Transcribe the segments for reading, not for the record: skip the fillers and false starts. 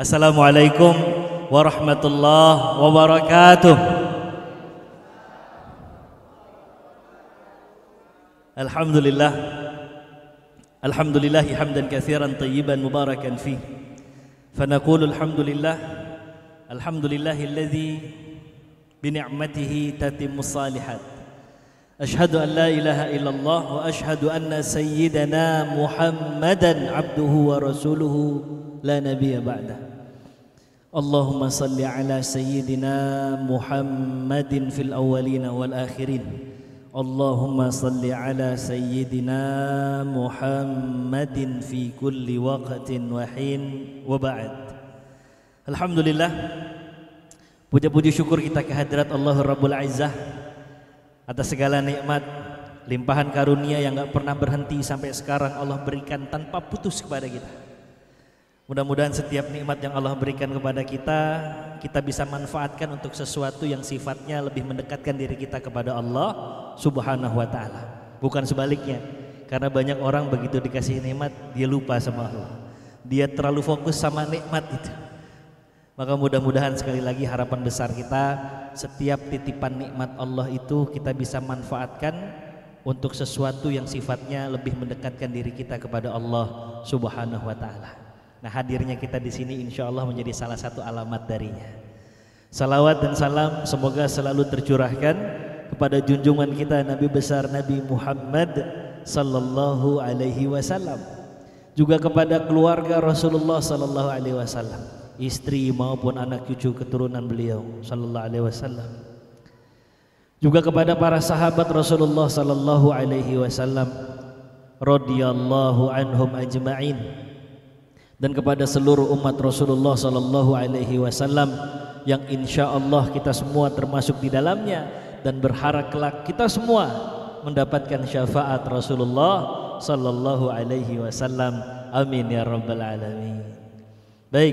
Assalamualaikum warahmatullahi wabarakatuh. Alhamdulillah. Alhamdulillahi hamdan katsiran tayyiban mubarakan fih. Fanaqulu alhamdulillah. Alhamdulillahilladzi bi ni'matihi tatimmus salihat. Ashhadu an la ilaha illallah wa ashhadu anna sayyidana Muhammadan abduhu wa rasuluhu la nabiyya ba'da. Allahumma salli ala sayyidina Muhammadin fil awwalina wal akhirin. Allahumma salli ala sayyidina Muhammadin fi kulli waqtin wa hin wa ba'd. Alhamdulillah, puja-puji syukur kita kehadirat Allah Rabbul Izzah atas segala nikmat, limpahan karunia yang gak pernah berhenti sampai sekarang Allah berikan tanpa putus kepada kita. Mudah-mudahan setiap nikmat yang Allah berikan kepada kita bisa manfaatkan untuk sesuatu yang sifatnya lebih mendekatkan diri kita kepada Allah Subhanahu wa ta'ala. Bukan sebaliknya, karena banyak orang begitu dikasih nikmat dia lupa sama Allah. Dia terlalu fokus sama nikmat itu. Maka mudah-mudahan sekali lagi harapan besar kita, setiap titipan nikmat Allah itu kita bisa manfaatkan untuk sesuatu yang sifatnya lebih mendekatkan diri kita kepada Allah Subhanahu wa ta'ala. Nah, hadirnya kita di sini insya Allah menjadi salah satu alamat darinya. Salawat dan salam semoga selalu tercurahkan kepada junjungan kita Nabi besar Nabi Muhammad sallallahu alaihi wasallam, juga kepada keluarga Rasulullah sallallahu alaihi wasallam, istri maupun anak cucu keturunan beliau sallallahu alaihi wasallam, juga kepada para sahabat Rasulullah sallallahu alaihi wasallam radhiyallahu anhum ajma'in, dan kepada seluruh umat Rasulullah sallallahu alaihi wasallam yang insyaallah kita semua termasuk di dalamnya, dan berharap kelak kita semua mendapatkan syafaat Rasulullah sallallahu alaihi wasallam. Amin ya rabbal alamin. Baik,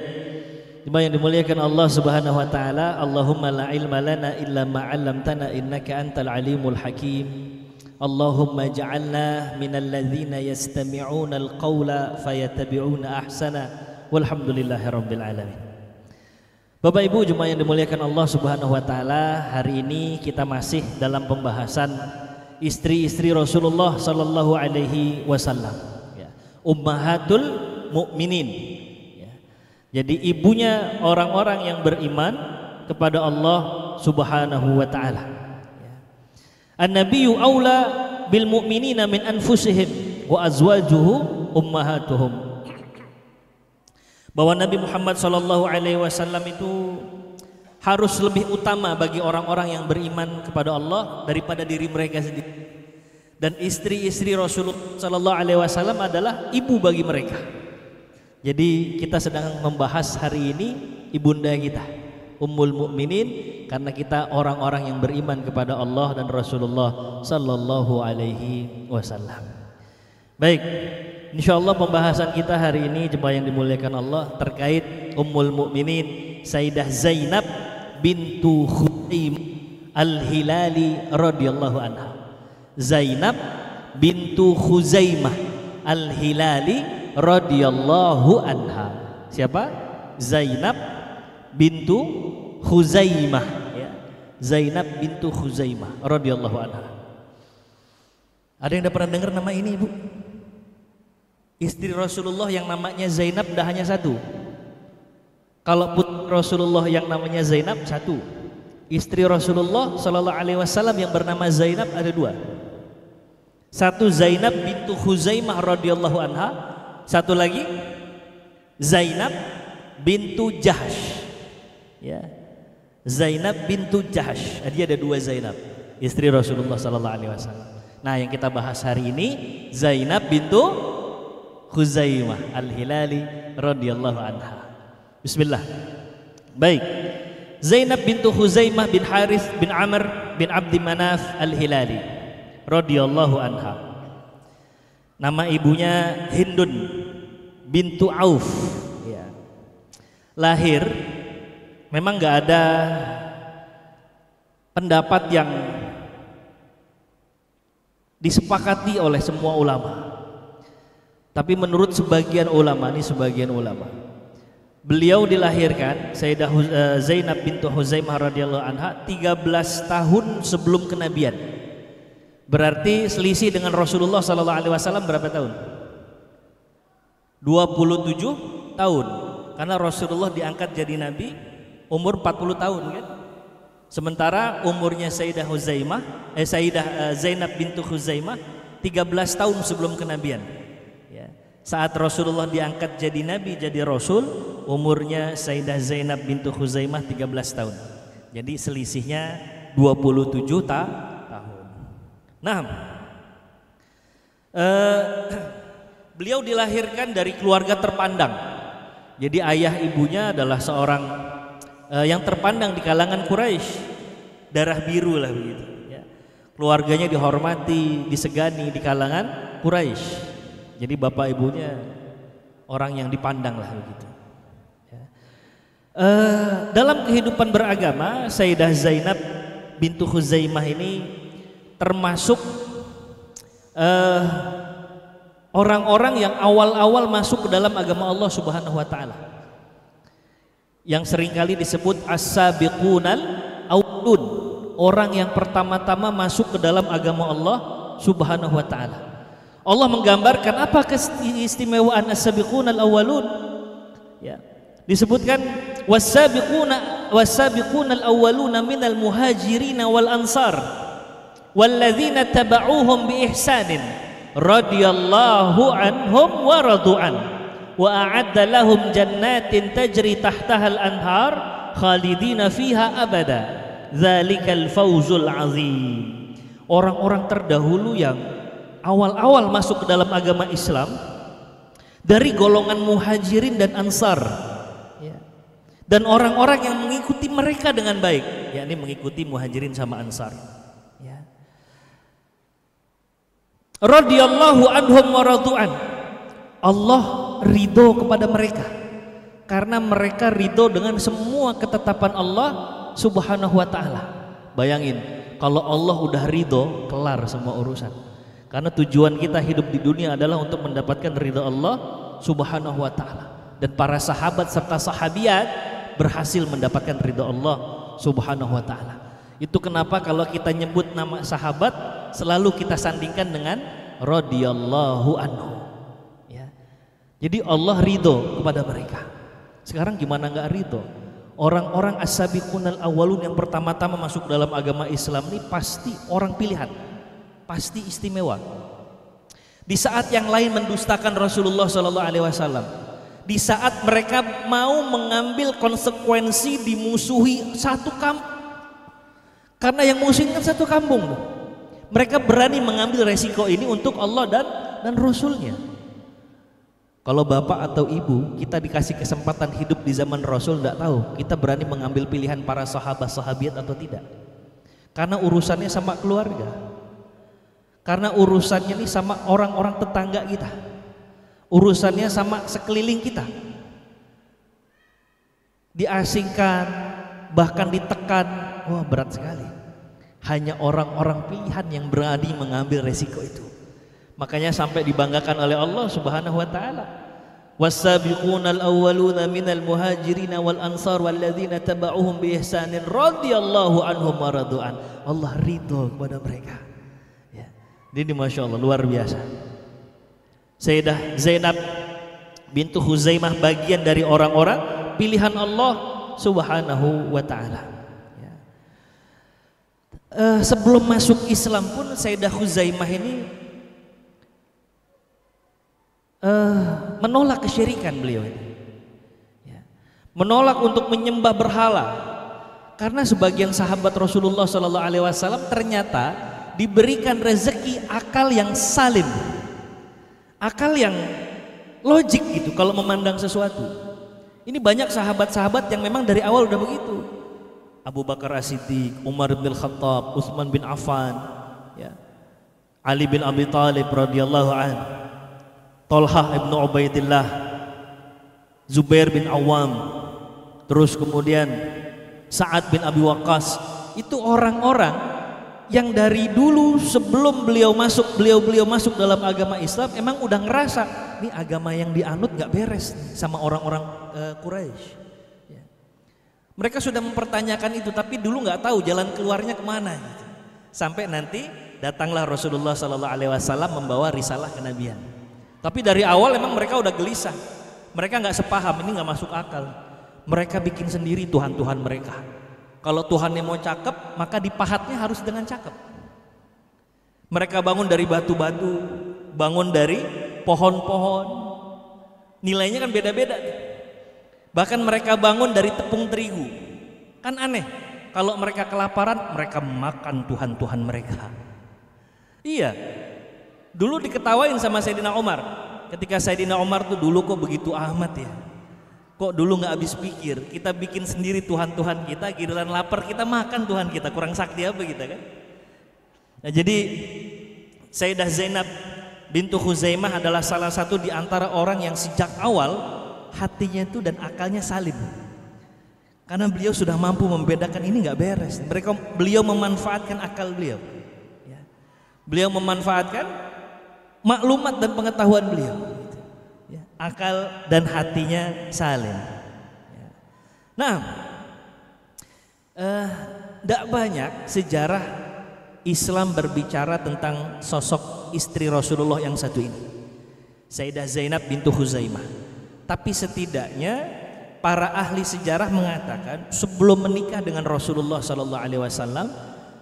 jemaah yang dimuliakan Allah Subhanahu wa taala, Allahumma la ilma lana illa ma 'allamtana innaka antal alimul hakim. Allahumma ja'alna minal ladzina yastami'una al-qawla fayattabi'una ahsana. Walhamdulillahirabbil alamin. Bapak Ibu jemaah yang dimuliakan Allah Subhanahu wa taala, hari ini kita masih dalam pembahasan istri-istri Rasulullah sallallahu alaihi wasallam, ya, ummahatul mukminin. Jadi ibunya orang-orang yang beriman kepada Allah Subhanahu wa ta'ala. An-nabiyyu aula bil mu'minina min anfusihim wa azwajuhu ummahatuhum. Bahwa Nabi Muhammad sallallahu alaihi wasallam itu harus lebih utama bagi orang-orang yang beriman kepada Allah daripada diri mereka sendiri. Dan istri-istri Rasulullah sallallahu alaihi wasallam adalah ibu bagi mereka. Jadi kita sedang membahas hari ini ibunda kita, Ummul Mukminin, karena kita orang-orang yang beriman kepada Allah dan Rasulullah sallallahu alaihi wasallam. Baik, insyaallah pembahasan kita hari ini jemaah yang dimuliakan Allah terkait Ummul Mukminin Sayyidah Zainab bintu Khuzaimah Al-Hilali radhiyallahu anha. Zainab bintu Khuzaimah Al-Hilali radhiyallahu anha. Siapa? Zainab bintu Khuzaimah, ya. Zainab bintu Khuzaimah radhiyallahu anha. Ada yang udah pernah dengar nama ini, Ibu? Istri Rasulullah yang namanya Zainab dah hanya satu. Kalau putri Rasulullah yang namanya Zainab satu. Istri Rasulullah sallallahu alaihi wasallam yang bernama Zainab ada dua. Satu Zainab bintu Khuzaimah radhiyallahu anha, satu lagi Zainab bintu Jahsh, ya. Zainab bintu Jahsh. Dia ada dua Zainab, istri Rasulullah sallallahu alaihi wasallam. Nah, yang kita bahas hari ini Zainab bintu Khuzaimah Al-Hilali radhiyallahu anha. Bismillah. Baik. Zainab bintu Khuzaimah bin Harith bin Amr bin Abdi Manaf Al-Hilali radhiyallahu anha. Nama ibunya Hindun bintu Auf, ya. Lahir, memang gak ada pendapat yang disepakati oleh semua ulama. Tapi menurut sebagian ulama, Beliau dilahirkan Sayyidah Zainab bintu Huzaimah radhiyallahu anha 13 tahun sebelum kenabian. Berarti selisih dengan Rasulullah sallallahu alaihi wasallam berapa tahun? 27 tahun. Karena Rasulullah diangkat jadi nabi umur 40 tahun kan? Sementara umurnya Sayyidah Zainab bintu Huzaimah 13 tahun sebelum kenabian. Ya. Saat Rasulullah diangkat jadi nabi, jadi rasul, umurnya Sayyidah Zainab bintu Huzaimah 13 tahun. Jadi selisihnya 27 tahun. Nah, beliau dilahirkan dari keluarga terpandang. Jadi ayah ibunya adalah seorang yang terpandang di kalangan Quraisy, darah biru lah begitu. Ya. Keluarganya dihormati, disegani di kalangan Quraisy. Jadi bapak ibunya orang yang dipandang lah begitu. Ya. Dalam kehidupan beragama, Sayyidah Zainab bintu Huzaimah ini termasuk orang-orang yang awal-awal masuk ke dalam agama Allah Subhanahu wa taala. Yang seringkali disebut as-sabiqunal awwalun, orang yang pertama-tama masuk ke dalam agama Allah Subhanahu wa taala. Allah menggambarkan apa keistimewaan as-sabiqunal awwalun? Ya. Disebutkan was-sabiqunal awwaluna minal muhajirin wal ansar walladzina tabauhum bi ihsanin radhiyallahu anhum wa radu'an wa a'adda lahum jannatin tajri tahtahal anhar khalidina fiha abada dzalikal fawzul azim. Orang-orang terdahulu yang awal-awal masuk ke dalam agama Islam dari golongan muhajirin dan ansar, ya. Dan orang-orang yang mengikuti mereka dengan baik, yakni mengikuti muhajirin sama ansar, ya. Radhiyallahu anhum wa radu'an, Allah ridho kepada mereka karena mereka ridho dengan semua ketetapan Allah Subhanahu wa ta'ala. Bayangin kalau Allah udah ridho, kelar semua urusan. Karena tujuan kita hidup di dunia adalah untuk mendapatkan ridha Allah Subhanahu wa taala. Dan para sahabat serta sahabiat berhasil mendapatkan ridha Allah Subhanahu wa taala. Itu kenapa kalau kita nyebut nama sahabat selalu kita sandingkan dengan radhiyallahu anhu. Ya. Jadi Allah ridho kepada mereka. Sekarang gimana enggak ridho? Orang-orang as-sabiqunal awwalun yang pertama-tama masuk dalam agama Islam ini pasti orang pilihan. Pasti istimewa. Di saat yang lain mendustakan Rasulullah SAW, di saat mereka mau mengambil konsekuensi dimusuhi satu kampung, karena yang musuhin kan satu kampung, mereka berani mengambil resiko ini untuk Allah dan Rasulnya. Kalau bapak atau ibu kita dikasih kesempatan hidup di zaman Rasul, tidak tahu kita berani mengambil pilihan para sahabat-sahabiat atau tidak, karena urusannya sama keluarga. Karena urusannya ini sama orang-orang tetangga kita, urusannya sama sekeliling kita, diasingkan, bahkan ditekan, wah berat sekali. Hanya orang-orang pilihan yang berani mengambil resiko itu. Makanya sampai dibanggakan oleh Allah Subhanahu wa taala. Was-sabiqunal awwaluna minal muhajirin wal ansar walladzina tabauhum bi ihsanin radhiyallahu anhum wa radu'an. Allah ridho kepada mereka. Ini Masya Allah luar biasa. Sayyidah Zainab bintu Huzaimah bagian dari orang-orang pilihan Allah Subhanahu wa ta'ala, ya. Sebelum masuk Islam pun Sayyidah Huzaimah ini menolak kesyirikan beliau ini, ya. Menolak untuk menyembah berhala. Karena sebagian sahabat Rasulullah SAW ternyata diberikan rezeki akal yang salim, akal yang logik gitu kalau memandang sesuatu. Ini banyak sahabat-sahabat yang memang dari awal udah begitu. Abu Bakar As-Siddiq, Umar bin Khattab, Utsman bin Affan, ya. Ali bin Abi Thalib radhiyallahu anhu, Thalhah ibn Ubaidillah, Zubair bin Awam, terus kemudian Sa'ad bin Abi Waqqas. Itu orang-orang yang dari dulu sebelum beliau masuk dalam agama Islam emang udah ngerasa ini agama yang dianut nggak beres sama orang-orang Quraisy. Ya. Mereka sudah mempertanyakan itu, tapi dulu nggak tahu jalan keluarnya kemana. Gitu. Sampai nanti datanglah Rasulullah SAW membawa risalah kenabian. Tapi dari awal emang mereka udah gelisah, mereka nggak sepaham, ini nggak masuk akal. Mereka bikin sendiri Tuhan-Tuhan mereka. Kalau Tuhannya mau cakep, maka dipahatnya harus dengan cakep. Mereka bangun dari batu-batu, bangun dari pohon-pohon. Nilainya kan beda-beda. Bahkan mereka bangun dari tepung terigu. Kan aneh, kalau mereka kelaparan, mereka makan Tuhan-Tuhan mereka. Iya, dulu diketawain sama Sayyidina Umar. Ketika Sayyidina Umar tuh dulu kok begitu amat ya. Kok dulu nggak habis pikir, kita bikin sendiri Tuhan-Tuhan kita, giliran lapar kita makan Tuhan kita, kurang sakti apa kita kan? Nah, jadi Sayyidah Zainab bintu Khuzaimah adalah salah satu di antara orang yang sejak awal hatinya itu dan akalnya salim. Karena beliau sudah mampu membedakan ini nggak beres. Beliau memanfaatkan akal beliau. Ya. Beliau memanfaatkan maklumat dan pengetahuan beliau. Ya, akal dan hatinya salim. Ya. Nah, tidak banyak sejarah Islam berbicara tentang sosok istri Rasulullah yang satu ini, Sayyidah Zainab bintu Khuzaimah. Tapi setidaknya para ahli sejarah mengatakan sebelum menikah dengan Rasulullah SAW,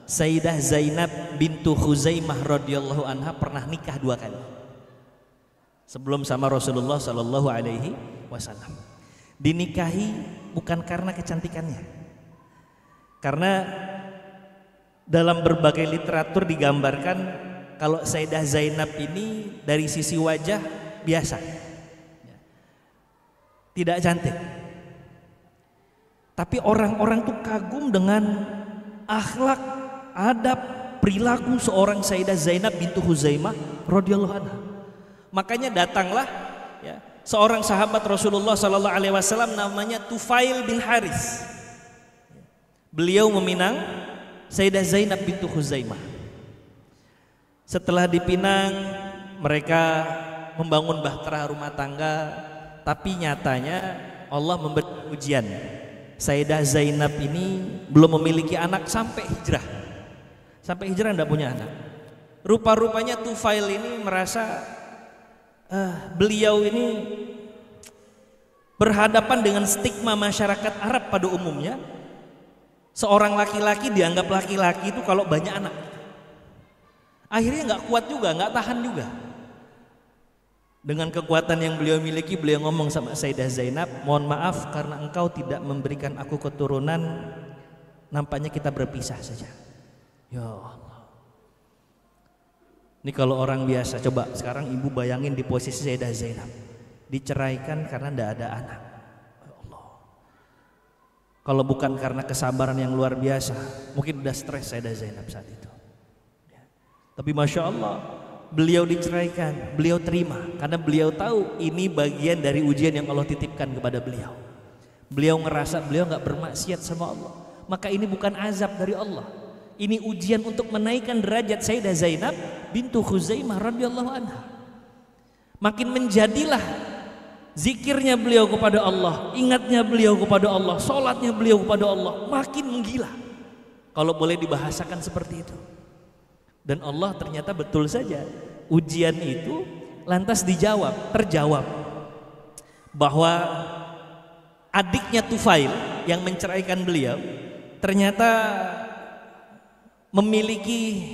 Sayyidah Zainab bintu Khuzaimah radhiyallahu anha pernah nikah 2 kali. Sebelum sama Rasulullah Sallallahu Alaihi Wasallam. Dinikahi bukan karena kecantikannya, karena dalam berbagai literatur digambarkan kalau Sayyidah Zainab ini dari sisi wajah biasa, tidak cantik, tapi orang-orang tuh kagum dengan akhlak, adab, perilaku seorang Sayyidah Zainab bintu Khuzaimah radhiyallahu anha. Makanya datanglah ya, seorang sahabat Rasulullah Sallallahu Alaihi Wasallam namanya Tufail bin Haris. Beliau meminang Sayyidah Zainab bintu Khuzaimah. Setelah dipinang, mereka membangun bahtera rumah tangga. Tapi nyatanya Allah memberi ujian. Sayyidah Zainab ini belum memiliki anak sampai hijrah. Sampai hijrah tidak punya anak. Rupa-rupanya Tufail ini merasa beliau ini berhadapan dengan stigma masyarakat Arab pada umumnya. Seorang laki-laki dianggap laki-laki itu kalau banyak anak. Akhirnya nggak kuat juga, nggak tahan juga. Dengan kekuatan yang beliau miliki, beliau ngomong sama Sayyidah Zainab, mohon maaf karena engkau tidak memberikan aku keturunan, nampaknya kita berpisah saja. Ya Allah. Ini kalau orang biasa, coba sekarang ibu bayangin di posisi Sayyidah Zainab, diceraikan karena tidak ada anak. Ya Allah. Kalau bukan karena kesabaran yang luar biasa, mungkin udah stres Sayyidah Zainab saat itu. Ya. Tapi Masya Allah, beliau diceraikan, beliau terima karena beliau tahu ini bagian dari ujian yang Allah titipkan kepada beliau. Beliau ngerasa beliau nggak bermaksiat sama Allah, maka ini bukan azab dari Allah. Ini ujian untuk menaikkan derajat Sayyidah Zainab bintu Khuzaimah radhiyallahu anha. Makin menjadilah zikirnya beliau kepada Allah, ingatnya beliau kepada Allah, sholatnya beliau kepada Allah makin menggila. Kalau boleh dibahasakan seperti itu. Dan Allah ternyata betul saja ujian itu lantas terjawab bahwa adiknya Tufail yang menceraikan beliau ternyata memiliki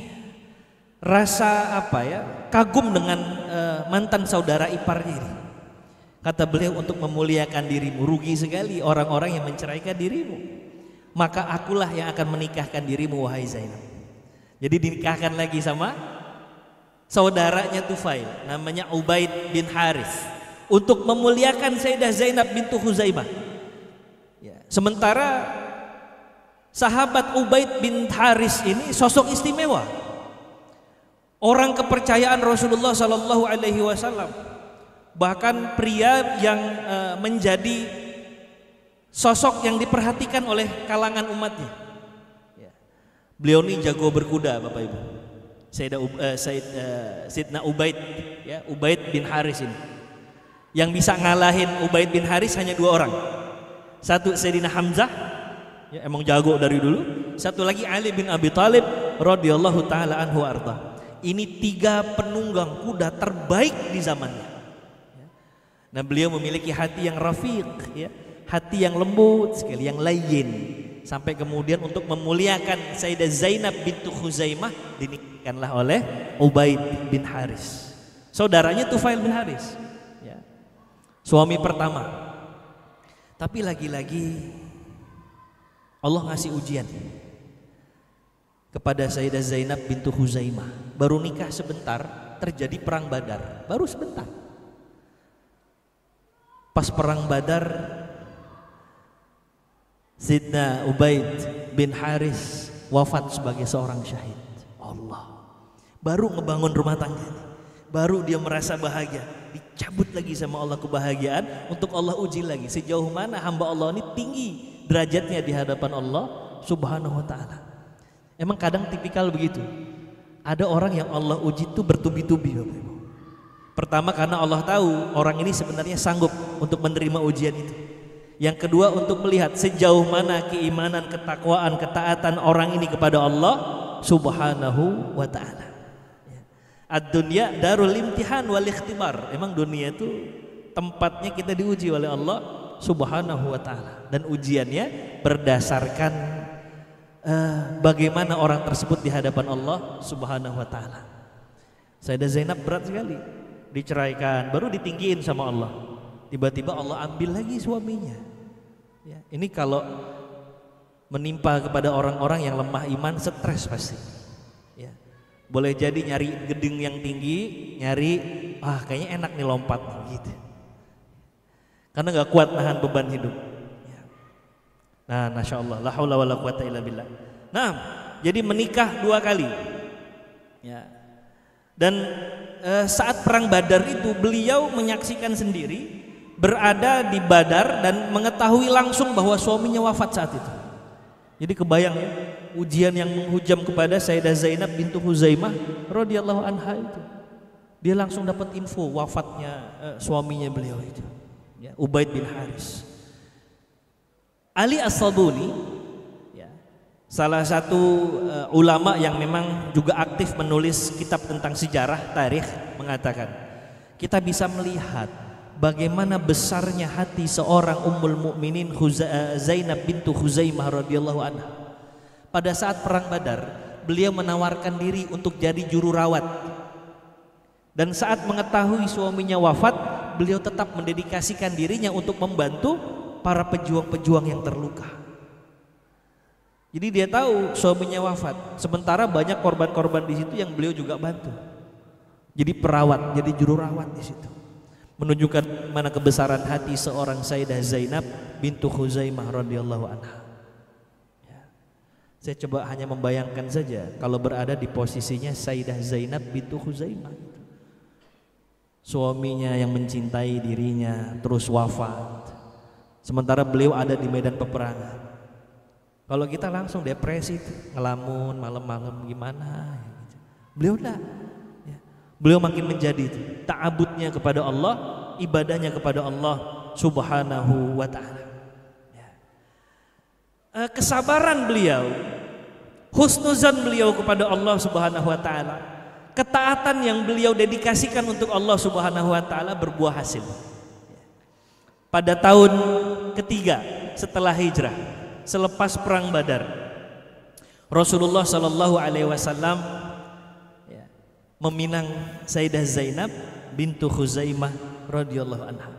rasa kagum dengan mantan saudara iparnya ini. Kata beliau, untuk memuliakan dirimu, rugi sekali orang-orang yang menceraikan dirimu, maka akulah yang akan menikahkan dirimu wahai Zainab. Jadi dinikahkan lagi sama saudaranya Tufail, namanya Ubaid bin Haris, untuk memuliakan Sayyidah Zainab bintu Khuzaimah. Ya. Sementara sahabat Ubaid bin Haris ini sosok istimewa, orang kepercayaan Rasulullah Sallallahu Alaihi Wasallam, bahkan pria yang menjadi sosok yang diperhatikan oleh kalangan umatnya. Beliau ini jago berkuda, Bapak Ibu. Sayyidina Ubaid, ya, Ubaid bin Haris ini. Yang bisa ngalahin Ubaid bin Haris hanya 2 orang. Satu Sayyidina Hamzah, ya, emang jago dari dulu. Satu lagi Ali bin Abi Thalib radhiyallahu taala anhu arda. Ini 3 penunggang kuda terbaik di zamannya. Nah, beliau memiliki hati yang rafiq, ya, hati yang lembut sekali, yang layyin. Sampai kemudian untuk memuliakan Sayyidah Zainab bintu Khuzaimah dinikahkanlah oleh Ubaid bin Haris, saudaranya Tufail bin Haris, ya, suami pertama. Tapi lagi-lagi Allah ngasih ujian kepada Sayyidah Zainab bintu Khuzaimah. Baru nikah sebentar, terjadi perang Badar, baru sebentar. Pas perang Badar, Sayyidina Ubaid bin Haris wafat sebagai seorang syahid. Allah, baru ngebangun rumah tangganya, baru dia merasa bahagia, dicabut lagi sama Allah kebahagiaan untuk Allah uji lagi sejauh mana hamba Allah ini tinggi derajatnya di hadapan Allah Subhanahu wa taala. Emang kadang tipikal begitu. Ada orang yang Allah uji itu bertubi-tubi, Bapak Ibu. Pertama karena Allah tahu orang ini sebenarnya sanggup untuk menerima ujian itu. Yang kedua untuk melihat sejauh mana keimanan, ketakwaan, ketaatan orang ini kepada Allah Subhanahu wa taala. Ad-dunya darul imtihan wal ikhtibar. Emang dunia itu tempatnya kita diuji oleh Allah Subhanahu wa taala, dan ujiannya berdasarkan bagaimana orang tersebut di hadapan Allah Subhanahu wa taala. Sayyidah Zainab berat sekali, diceraikan, baru ditinggiin sama Allah. Tiba-tiba Allah ambil lagi suaminya. Ya, ini kalau menimpa kepada orang-orang yang lemah iman, stres pasti. Ya, boleh jadi nyari gedung yang tinggi, nyari kayaknya enak nih lompat gitu. Karena nggak kuat nahan beban hidup. Ya. Nah, masya Allah, la haula wala quwata illa billah. Nah, jadi menikah 2 kali. Ya. Dan saat perang Badar itu beliau menyaksikan sendiri, berada di Badar dan mengetahui langsung bahwa suaminya wafat saat itu. Jadi kebayang ya, ujian yang menghujam kepada Sayyidah Zainab bintu Khuzaimah radhiyallahu anha itu. Dia langsung dapat info wafatnya suaminya beliau itu, ya, Ubaid bin Haris. Ali As-Sabuni, ya, salah satu ulama yang memang juga aktif menulis kitab tentang sejarah tarikh, mengatakan kita bisa melihat bagaimana besarnya hati seorang Ummul Mukminin Zainab bintu Khuzaimah radhiyallahu anha. Pada saat perang Badar, beliau menawarkan diri untuk jadi juru rawat. Dan saat mengetahui suaminya wafat, beliau tetap mendedikasikan dirinya untuk membantu para pejuang-pejuang yang terluka. Jadi dia tahu suaminya wafat, sementara banyak korban-korban di situ yang beliau juga bantu. Jadi perawat, jadi juru rawat di situ. Menunjukkan mana kebesaran hati seorang Sayyidah Zainab bintu Khuzaimah radhiyallahu anha. Ya. Saya coba hanya membayangkan saja kalau berada di posisinya Sayyidah Zainab bintu Khuzaimah. Suaminya yang mencintai dirinya terus wafat, sementara beliau ada di medan peperangan. Kalau kita langsung depresi, ngelamun malam-malam gimana? Beliau enggak. Beliau makin menjadi ta'abudnya kepada Allah, ibadahnya kepada Allah Subhanahu wa ta'ala. Kesabaran beliau, husnuzan beliau kepada Allah Subhanahu wa ta'ala, ketaatan yang beliau dedikasikan untuk Allah Subhanahu wa ta'ala berbuah hasil. Pada tahun ketiga setelah hijrah, selepas perang Badar, Rasulullah Shallallahu Alaihi Wasallam meminang Sayyidah Zainab bintu Khuzaimah radhiyallahu anha.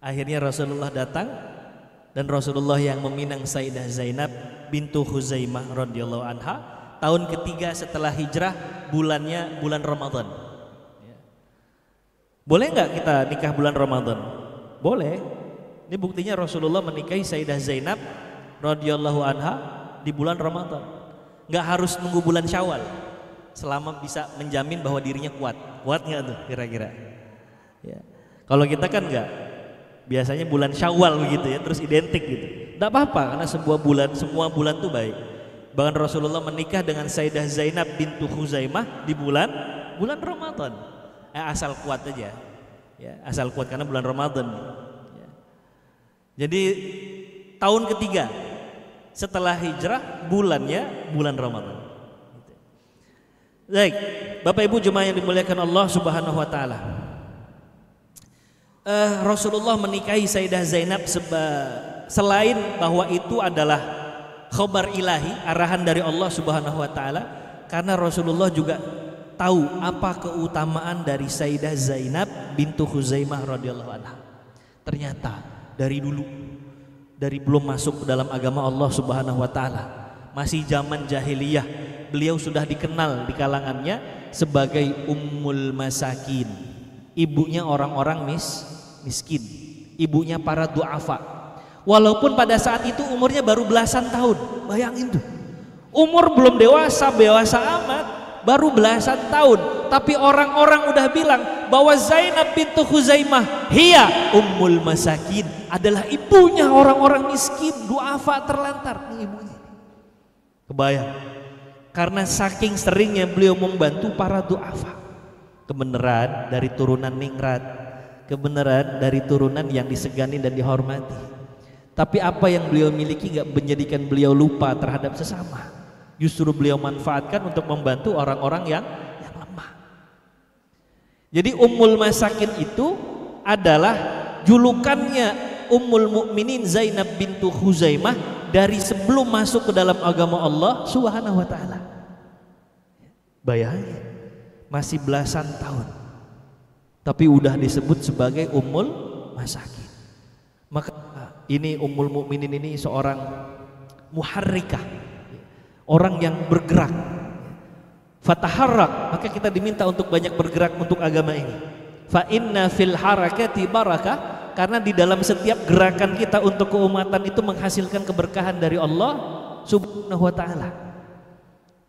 Akhirnya Rasulullah datang dan Rasulullah yang meminang Sayyidah Zainab bintu Khuzaimah radhiyallahu anha. Tahun ketiga setelah hijrah, bulannya bulan Ramadan. Boleh nggak kita nikah bulan Ramadan? Boleh. Ini buktinya Rasulullah menikahi Sayyidah Zainab radhiyallahu anha di bulan Ramadan. Nggak harus nunggu bulan Syawal. Selama bisa menjamin bahwa dirinya kuat nggak tuh kira-kira? Ya. Kalau kita kan nggak, biasanya bulan Syawal begitu ya, terus identik gitu. Nggak apa-apa karena semua bulan tuh baik. Bahkan Rasulullah menikah dengan Sayyidah Zainab bintu Khuzaimah di bulan Ramadan. Asal kuat aja, ya, asal kuat karena bulan Ramadan. Ya. Jadi tahun ketiga setelah hijrah, bulannya bulan Ramadan. Baik, Bapak Ibu jemaah yang dimuliakan Allah Subhanahu wa taala. Rasulullah menikahi Sayyidah Zainab selain bahwa itu adalah khabar ilahi, arahan dari Allah Subhanahu wa taala, karena Rasulullah juga tahu apa keutamaan dari Sayyidah Zainab bintu Khuzaimah radhiyallahu anha. Ternyata dari dulu, dari belum masuk ke dalam agama Allah Subhanahu wa taala, masih zaman jahiliyah, beliau sudah dikenal di kalangannya sebagai Ummul Masakin, ibunya orang-orang miskin, ibunya para du'afa. Walaupun pada saat itu umurnya baru belasan tahun, bayangin tuh, umur belum dewasa amat, baru belasan tahun, tapi orang-orang udah bilang bahwa Zainab bintu Khuzaimah hiya Ummul Masakin, adalah ibunya orang-orang miskin, du'afa, terlantar. Ini ibunya. Kebayang, karena saking seringnya beliau membantu para du'afa. Kebenaran dari turunan ningrat, kebenaran dari turunan yang disegani dan dihormati. Tapi apa yang beliau miliki gak menjadikan beliau lupa terhadap sesama. Justru beliau manfaatkan untuk membantu orang-orang yang lemah. Jadi Ummul Masakin itu adalah julukannya Ummul Mukminin Zainab bintu Khuzaimah dari sebelum masuk ke dalam agama Allah Subhanahu wa taala. Bayangin, masih belasan tahun tapi udah disebut sebagai Ummul Masakin. Maka ini Ummul Mukminin ini seorang muharrikah, orang yang bergerak. Fataharrak, maka kita diminta untuk banyak bergerak untuk agama ini. Fa inna fil harakati barakah, karena di dalam setiap gerakan kita untuk keumatan itu menghasilkan keberkahan dari Allah Subhanahu wa taala.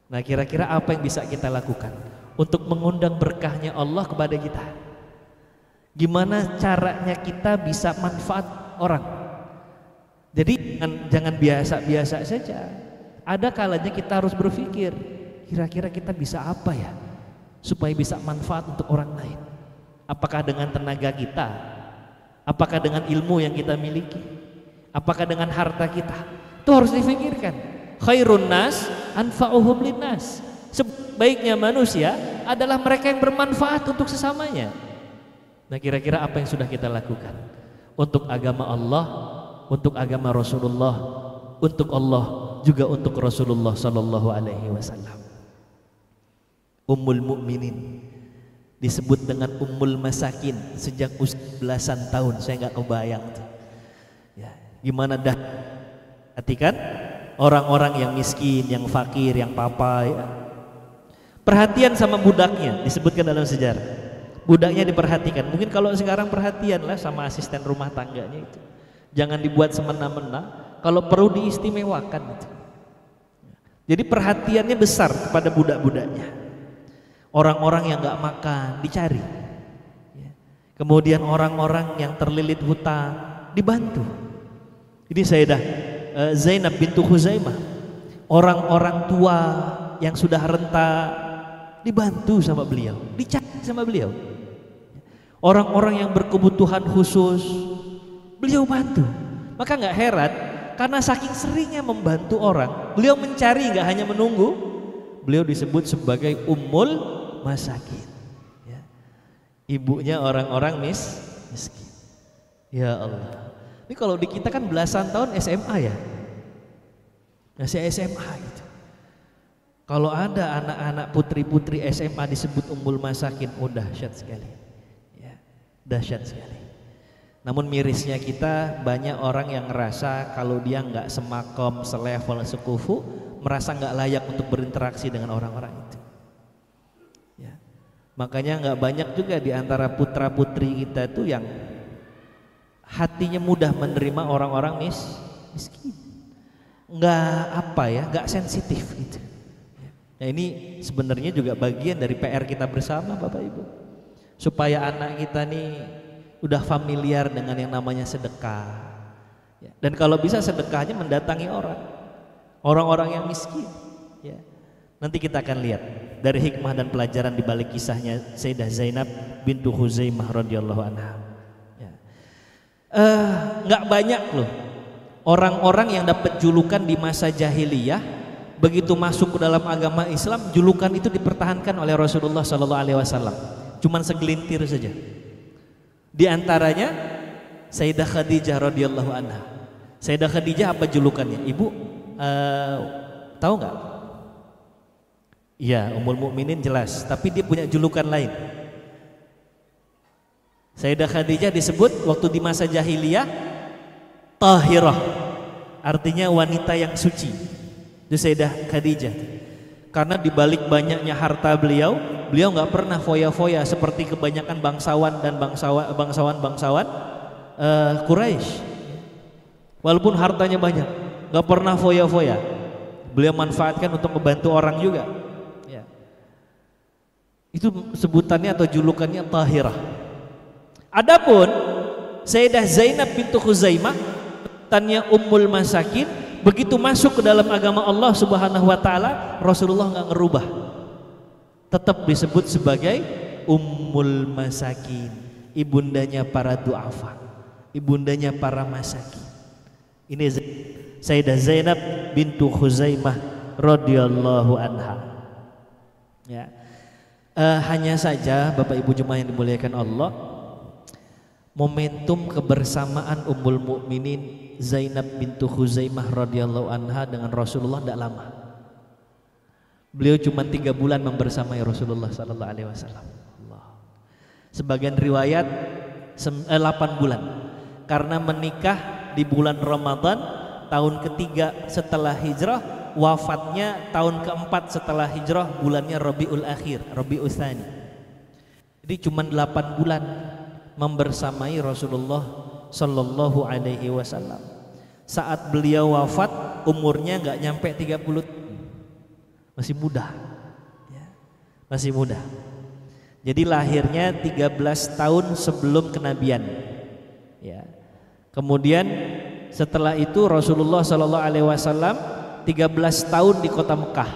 Nah, kira-kira apa yang bisa kita lakukan untuk mengundang berkahnya Allah kepada kita? Gimana caranya kita bisa manfaat orang? Jadi jangan biasa-biasa saja. Ada kalanya kita harus berpikir, kira-kira kita bisa apa ya supaya bisa manfaat untuk orang lain. Apakah dengan tenaga kita? Apakah dengan ilmu yang kita miliki? Apakah dengan harta kita? Itu harus difikirkan. Khairun nas anfa'uhum linnas. Sebaiknya manusia adalah mereka yang bermanfaat untuk sesamanya. Nah, kira-kira apa yang sudah kita lakukan untuk agama Allah, untuk agama Rasulullah, untuk Allah, juga untuk Rasulullah sallallahu alaihi wasallam. Ummul Mukminin disebut dengan Ummul Masakin sejak usia belasan tahun. Saya nggak kebayang tuh. Ya, gimana dah perhatikan orang-orang yang miskin, yang fakir, yang papa ya. Perhatian sama budaknya disebutkan dalam sejarah. Budaknya diperhatikan. Mungkin kalau sekarang perhatian lah sama asisten rumah tangganya itu. Jangan dibuat semena-mena, kalau perlu diistimewakan gitu. Jadi perhatiannya besar kepada budak-budaknya. Orang-orang yang nggak makan dicari. Kemudian orang-orang yang terlilit hutang dibantu. Ini Sayyidah Zainab bintu Khuzaimah. Orang-orang tua yang sudah renta dibantu sama beliau, dicari sama beliau. Orang-orang yang berkebutuhan khusus beliau bantu. Maka nggak heran karena saking seringnya membantu orang, beliau mencari, nggak hanya menunggu. Beliau disebut sebagai Ummul Masakin, ya. Ibunya orang-orang miskin. Ya Allah, ini kalau di kita kan belasan tahun SMA ya, masih SMA gitu. Kalau ada anak-anak putri-putri SMA disebut Ummul Masakin, oh dahsyat sekali, ya, dahsyat sekali. Namun mirisnya kita banyak orang yang ngerasa kalau dia nggak semakom, selevel, sekufu, merasa nggak layak untuk berinteraksi dengan orang-orang itu. Ya. Makanya nggak banyak juga di antara putra putri kita itu yang hatinya mudah menerima orang-orang miskin, nggak sensitif gitu. Nah, ini sebenarnya juga bagian dari PR kita bersama, Bapak Ibu, supaya anak kita nih udah familiar dengan yang namanya sedekah, ya. Dan kalau bisa sedekahnya mendatangi orang. orang-orang yang miskin. Ya. Nanti kita akan lihat dari hikmah dan pelajaran di balik kisahnya Sayyidah Zainab bintu Khuzaimah radhiyallahu anha. Ya. Nggak banyak loh orang-orang yang dapat julukan di masa jahiliyah, begitu masuk ke dalam agama Islam julukan itu dipertahankan oleh Rasulullah Sallallahu Alaihi Wasallam. Cuman segelintir saja. Di antaranya Sayyidah Khadijah radhiyallahu anha. Sayyidah Khadijah apa julukannya? Ibu tahu nggak? Iya, Ummul Mukminin jelas, tapi dia punya julukan lain. Sayyidah Khadijah disebut waktu di masa jahiliyah Tahirah, artinya wanita yang suci. Itu Sayyidah Khadijah. Karena dibalik banyaknya harta beliau nggak pernah foya-foya seperti kebanyakan bangsawan dan bangsawan Quraisy. Walaupun hartanya banyak, nggak pernah foya-foya. Beliau manfaatkan untuk membantu orang juga. Ya. Itu sebutannya atau julukannya Tahirah. Adapun Sayyidah Zainab bintu Khuzaimah, tanya Ummul Masakin, begitu masuk ke dalam agama Allah Subhanahu wa taala, Rasulullah nggak ngerubah. Tetap disebut sebagai Ummul Masakin, ibundanya para du'afa, ibundanya para masakin. Ini Sayyidah Zainab bintu Khuzaimah radhiyallahu anha. Ya. Hanya saja Bapak Ibu jemaah yang dimuliakan Allah, momentum kebersamaan Ummul Mukminin Zainab bintu Khuzaimah radhiyallahu anha dengan Rasulullah tidak lama. Beliau cuma 3 bulan membersamai Rasulullah sallallahu alaihi wasallam. Sebagian riwayat 8 bulan. Karena menikah di bulan Ramadan tahun ketiga setelah hijrah, wafatnya tahun keempat setelah hijrah, bulannya Rabiul Akhir, Rabiul Tsani. Jadi cuma 8 bulan membersamai Rasulullah sallallahu alaihi wasallam. Saat beliau wafat umurnya nggak nyampe 30, masih muda. Ya, masih muda. Jadi lahirnya 13 tahun sebelum kenabian. Ya. Kemudian setelah itu Rasulullah sallallahu alaihi wasallam 13 tahun di kota Mekah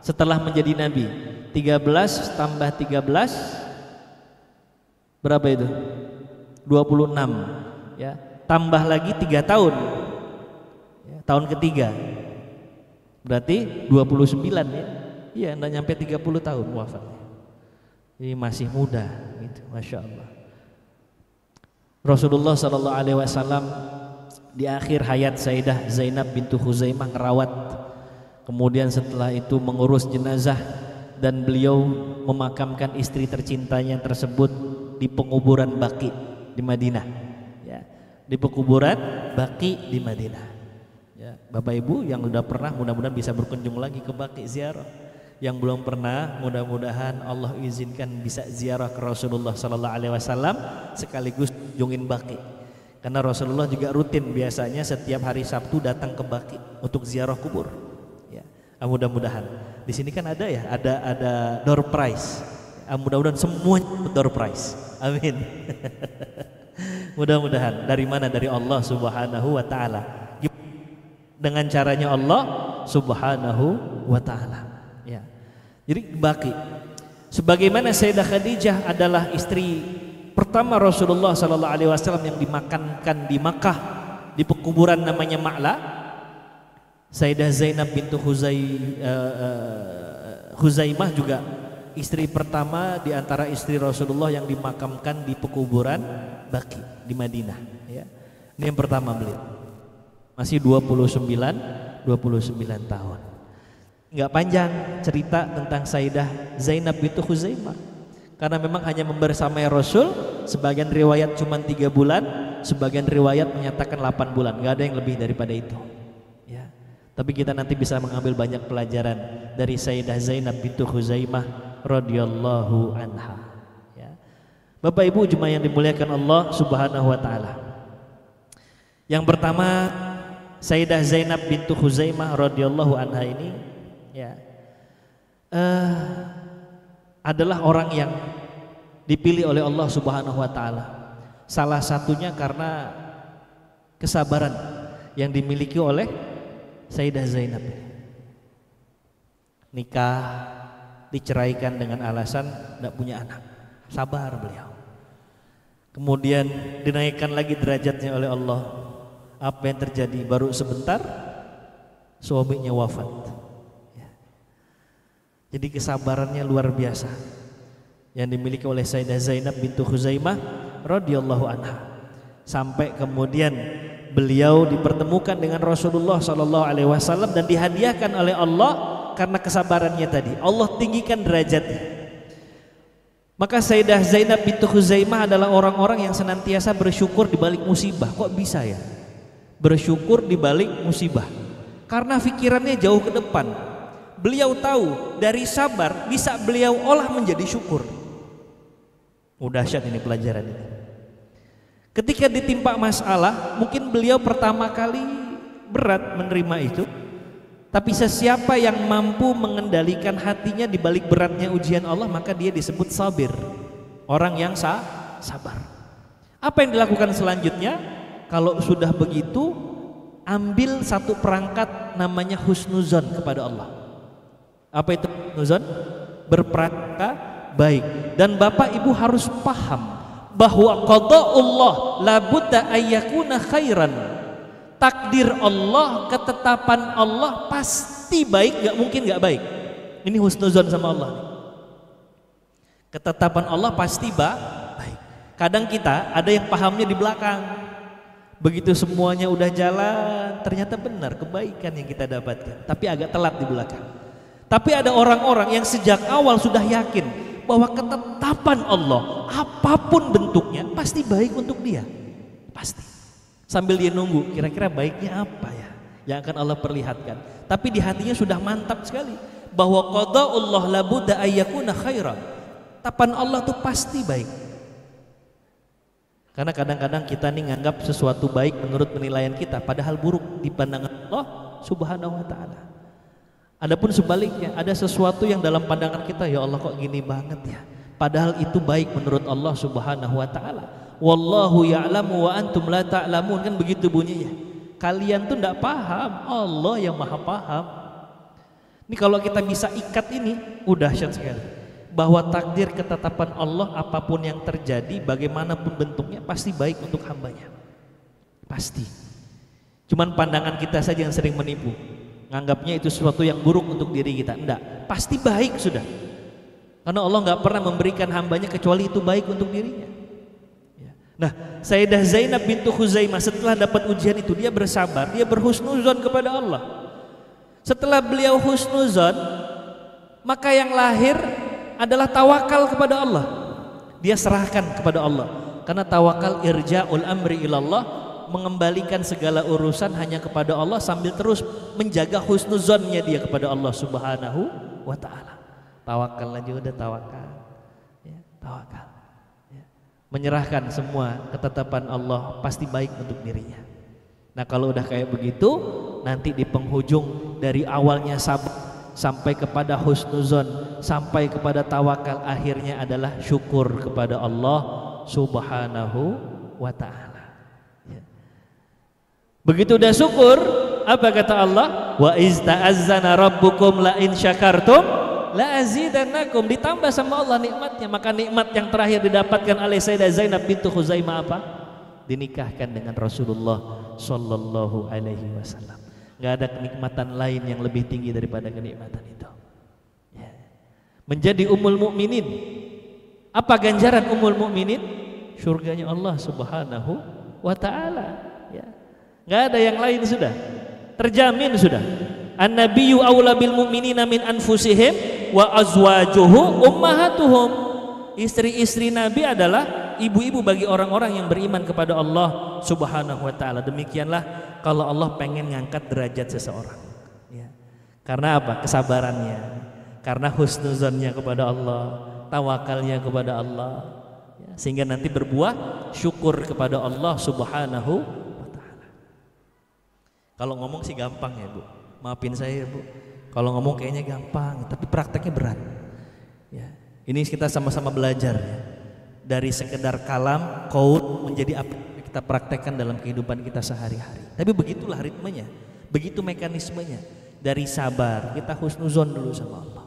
setelah menjadi nabi. 13 tambah 13 berapa itu? 26. Ya, tambah lagi 3 tahun. Ya, tahun ketiga. Berarti 29 ya. Iya, enggak nyampe 30 tahun wafatnya. Jadi masih muda gitu, Masya Allah. Rasulullah sallallahu alaihi wasallam di akhir hayat Sayyidah Zainab bintu Khuzaimah ngerawat, kemudian setelah itu mengurus jenazah, dan beliau memakamkan istri tercintanya tersebut di penguburan Baqi di Madinah. Ya, di penguburan Baqi di Madinah. Ya, Bapak Ibu yang sudah pernah mudah-mudahan bisa berkunjung lagi ke Baqi ziarah. Yang belum pernah mudah-mudahan Allah izinkan bisa ziarah ke Rasulullah sallallahu alaihi wasallam sekaligus kunjungin Baqi. Karena Rasulullah juga rutin biasanya setiap hari Sabtu datang ke Baqi untuk ziarah kubur. Ya, mudah-mudahan. Di sini kan ada ya, ada door prize. Mudah-mudahan semua door prize. Amin. Mudah-mudahan dari mana? Dari Allah Subhanahu wa taala. Dengan caranya Allah Subhanahu wa taala. Ya. Jadi Baqi. Sebagaimana Sayyidah Khadijah adalah istri pertama Rasulullah sallallahu alaihi wasallam yang dimakamkan di Makkah di pekuburan namanya Ma'la, Sayyidah Zainab bintu Khuzaimah juga istri pertama di antara istri Rasulullah yang dimakamkan di pekuburan Baqi di Madinah. Ya. Ini yang pertama beliau. Masih 29 tahun. Enggak panjang cerita tentang Sayyidah Zainab bintu Khuzaimah, karena memang hanya membersamai Rasul. Sebagian riwayat cuma 3 bulan, sebagian riwayat menyatakan 8 bulan. Enggak ada yang lebih daripada itu. Ya. Tapi kita nanti bisa mengambil banyak pelajaran dari Sayyidah Zainab bintu Khuzaimah radhiyallahu anha. Ya. Bapak Ibu jemaah yang dimuliakan Allah Subhanahu wa taala. Yang pertama, Sayyidah Zainab bintu Khuzaimah radhiyallahu anha ini ya adalah orang yang dipilih oleh Allah Subhanahu wa taala. Salah satunya karena kesabaran yang dimiliki oleh Sayyidah Zainab nikah, diceraikan dengan alasan tidak punya anak. Sabar beliau. Kemudian dinaikkan lagi derajatnya oleh Allah. Apa yang terjadi? Baru sebentar suaminya wafat. Jadi kesabarannya luar biasa yang dimiliki oleh Sayyidah Zainab bintu Khuzaimah radhiyallahu anha. Sampai kemudian beliau dipertemukan dengan Rasulullah SAW dan dihadiahkan oleh Allah karena kesabarannya tadi. Allah tinggikan derajatnya. Maka Sayyidah Zainab bintu Khuzaimah adalah orang-orang yang senantiasa bersyukur di balik musibah. Kok bisa ya? Bersyukur di balik musibah. Karena pikirannya jauh ke depan. Beliau tahu dari sabar bisa beliau olah menjadi syukur. Dahsyat ini pelajaran ini. Ketika ditimpa masalah, mungkin beliau pertama kali berat menerima itu. Tapi sesiapa yang mampu mengendalikan hatinya di balik beratnya ujian Allah, maka dia disebut sabir. Orang yang sabar. Apa yang dilakukan selanjutnya? Kalau sudah begitu, ambil satu perangkat namanya husnuzon kepada Allah. Apa itu husnuzon? Berprasangka baik. Dan Bapak Ibu harus paham bahwa qada'ullah la budda ayyakuna khairan. Takdir Allah, ketetapan Allah pasti baik, gak mungkin gak baik. Ini husnuzon sama Allah. Ketetapan Allah pasti baik. Kadang kita ada yang pahamnya di belakang. Begitu semuanya udah jalan, ternyata benar kebaikan yang kita dapatkan, tapi agak telat di belakang. Tapi ada orang-orang yang sejak awal sudah yakin bahwa ketetapan Allah apapun bentuknya pasti baik untuk dia. Pasti. Sambil dia nunggu kira-kira baiknya apa ya yang akan Allah perlihatkan. Tapi di hatinya sudah mantap sekali bahwa qada'ullah la budda ayyakuna khairan. Ketetapan Allah itu pasti baik. Karena kadang-kadang kita nih nganggap sesuatu baik menurut penilaian kita, padahal buruk di pandangan Allah Subhanahu wa taala. Adapun sebaliknya, ada sesuatu yang dalam pandangan kita, ya Allah kok gini banget ya, padahal itu baik menurut Allah Subhanahu wa taala. Wallahu ya'lamu wa antum la ta'lamun, kan begitu bunyinya. Kalian tuh enggak paham, Allah yang Maha paham. Ini kalau kita bisa ikat ini, udah dahsyat sekali. Bahwa takdir ketetapan Allah apapun yang terjadi, bagaimanapun bentuknya pasti baik untuk hambanya. Pasti. Cuman pandangan kita saja yang sering menipu, nganggapnya itu sesuatu yang buruk untuk diri kita. Enggak, pasti baik sudah. Karena Allah nggak pernah memberikan hambanya kecuali itu baik untuk dirinya. Nah, Sayyidah Zainab bintu Khuzaimah setelah dapat ujian itu, dia bersabar, dia berhusnuzon kepada Allah. Setelah beliau husnuzon, maka yang lahir adalah tawakal kepada Allah. Dia serahkan kepada Allah. Karena tawakal irja'ul amri ilallah, mengembalikan segala urusan hanya kepada Allah sambil terus menjaga husnuzonnya dia kepada Allah Subhanahu wa taala. Tawakal aja udah tawakal. Ya, tawakal. Ya. Menyerahkan semua ketetapan Allah pasti baik untuk dirinya. Nah, kalau udah kayak begitu, nanti di penghujung dari awalnya sabar sampai kepada husnuzon, sampai kepada tawakal, akhirnya adalah syukur kepada Allah Subhanahu wa ta'ala. Ya. Begitu udah syukur, apa kata Allah? Wa iz ta'azzana rabbukum la in syakartum la azidannakum. Ditambah sama Allah nikmatnya. Maka nikmat yang terakhir didapatkan oleh Sayyidah Zainab bintu Khuzaimah apa? Dinikahkan dengan Rasulullah sallallahu alaihi wasallam. Nggak ada kenikmatan lain yang lebih tinggi daripada kenikmatan itu. Ya. Menjadi ummul mukminin. Apa ganjaran ummul mukminin? Surganya Allah Subhanahu wa taala. Ya. Nggak ada yang lain sudah. Terjamin sudah. An-nabiyyu aula bil mu'minina min anfusihim wa azwajuhu ummahatuhum. Istri-istri Nabi adalah ibu-ibu bagi orang-orang yang beriman kepada Allah Subhanahu wa taala. Demikianlah kalau Allah pengen ngangkat derajat seseorang, ya. Karena apa? Kesabarannya, karena husnuzonnya kepada Allah, tawakalnya kepada Allah, ya. Sehingga nanti berbuah syukur kepada Allah Subhanahu wa taala. Kalau ngomong sih gampang ya Bu, maafin saya ya Bu, kalau ngomong kayaknya gampang, tapi prakteknya berat, ya. Ini kita sama-sama belajar, ya. Dari sekedar kalam, qaul menjadi apa kita praktekkan dalam kehidupan kita sehari-hari. Tapi begitulah ritmenya. Begitu mekanismenya. Dari sabar, kita husnuzon dulu sama Allah.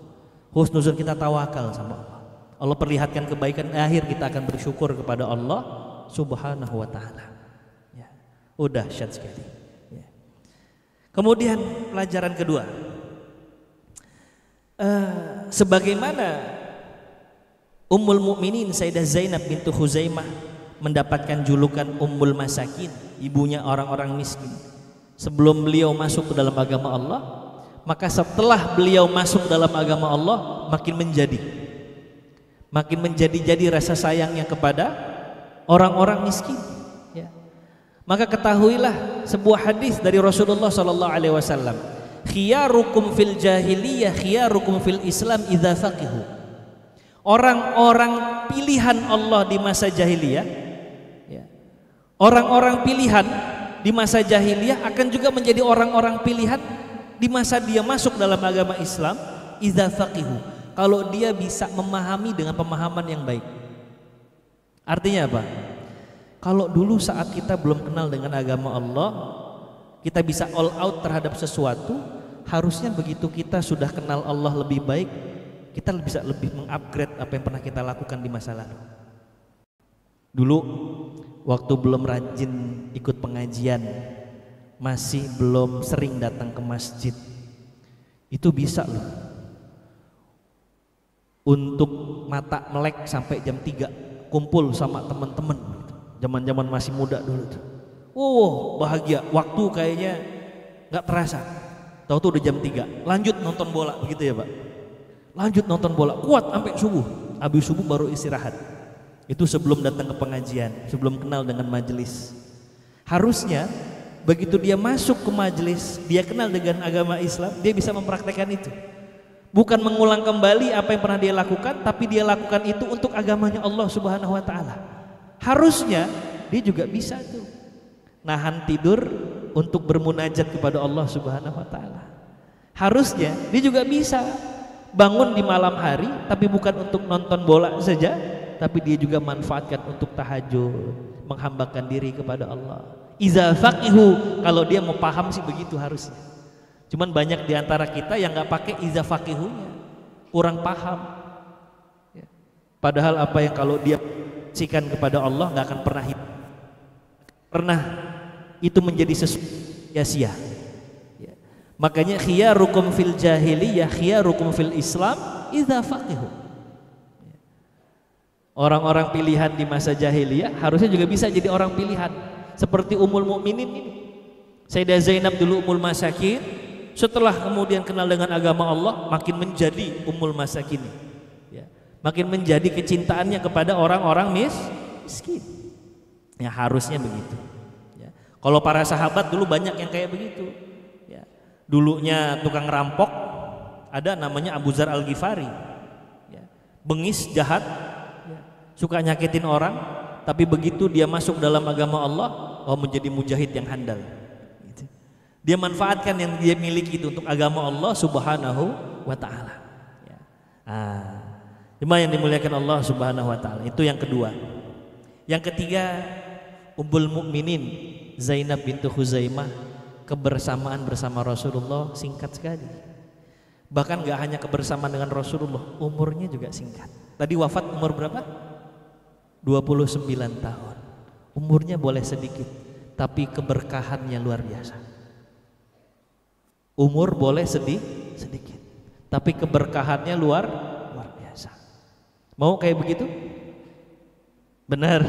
Husnuzon, kita tawakal sama Allah. Allah perlihatkan kebaikan, akhir kita akan bersyukur kepada Allah Subhanahu wa ta'ala. Ya. Udah syad sekali. Ya. Kemudian pelajaran kedua, sebagaimana Ummul Mukminin Sayyidah Zainab bintu Khuzaimah mendapatkan julukan Ummul Masakin, ibunya orang-orang miskin, sebelum beliau masuk ke dalam agama Allah, maka setelah beliau masuk dalam agama Allah makin menjadi rasa sayangnya kepada orang-orang miskin. Ya. Maka ketahuilah sebuah hadis dari Rasulullah sallallahu alaihi wasallam, khiyarukum fil jahiliyah khiyarukum fil Islam idza faqihu. Orang-orang pilihan Allah di masa jahiliyah, ya, orang-orang pilihan di masa jahiliyah akan juga menjadi orang-orang pilihan di masa dia masuk dalam agama Islam, idza faqihu, kalau dia bisa memahami dengan pemahaman yang baik. Artinya apa? Kalau dulu saat kita belum kenal dengan agama Allah, kita bisa all out terhadap sesuatu, harusnya begitu kita sudah kenal Allah lebih baik, kita bisa lebih mengupgrade apa yang pernah kita lakukan di masa lalu. Dulu waktu belum rajin ikut pengajian, masih belum sering datang ke masjid, itu bisa loh untuk mata melek sampai jam 3 kumpul sama teman-teman, zaman-zaman masih muda dulu tuh. Bahagia, waktu kayaknya nggak terasa. Tahu-tahu udah jam 3, lanjut nonton bola, begitu ya Pak. Lanjut nonton bola, kuat sampai subuh. Habis subuh baru istirahat. Itu sebelum datang ke pengajian, sebelum kenal dengan majelis. Harusnya begitu dia masuk ke majelis, dia kenal dengan agama Islam, dia bisa mempraktekkan itu. Bukan mengulang kembali apa yang pernah dia lakukan, tapi dia lakukan itu untuk agamanya Allah Subhanahu wa ta'ala. Harusnya dia juga bisa tuh nahan tidur untuk bermunajat kepada Allah Subhanahu wa ta'ala. Harusnya dia juga bisa bangun di malam hari, tapi bukan untuk nonton bola saja, tapi dia juga manfaatkan untuk tahajud, menghambakan diri kepada Allah. Iza faqihu, kalau dia mau paham sih begitu harusnya. Cuman banyak diantara kita yang nggak pakai iza faqihunya, kurang paham. Ya. Padahal apa yang kalau dia cikan kepada Allah nggak akan pernah itu menjadi sesuatu sia-sia. Ya. Makanya khiyarukum fil jahiliyah khiyarukum fil Islam iza faqihu. Orang-orang pilihan di masa jahiliyah harusnya juga bisa jadi orang pilihan, seperti Ummul Mukminin ini. Sayyidah Zainab dulu Ummul Masakin, setelah kemudian kenal dengan agama Allah makin menjadi Ummul Masakin, ya. Makin menjadi kecintaannya kepada orang-orang miskin. Ya harusnya begitu. Ya. Kalau para sahabat dulu banyak yang kayak begitu. Ya. Dulunya tukang rampok, ada namanya Abu Dzar Al-Ghifari, ya. Bengis, jahat, suka nyakitin orang, tapi begitu dia masuk dalam agama Allah, menjadi mujahid yang handal. Gitu. Dia manfaatkan yang dia miliki itu untuk agama Allah Subhanahu wa ta'ala. Ya. Cuma yang dimuliakan Allah Subhanahu wa ta'ala, itu yang kedua. Yang ketiga, Ummul Mukminin Zainab bintu Khuzaimah, kebersamaan bersama Rasulullah singkat sekali. Bahkan gak hanya kebersamaan dengan Rasulullah, umurnya juga singkat. Tadi wafat umur berapa? 29 tahun. Umurnya boleh sedikit, tapi keberkahannya luar biasa. Umur boleh sedikit, tapi keberkahannya luar biasa. Mau kayak begitu? Benar?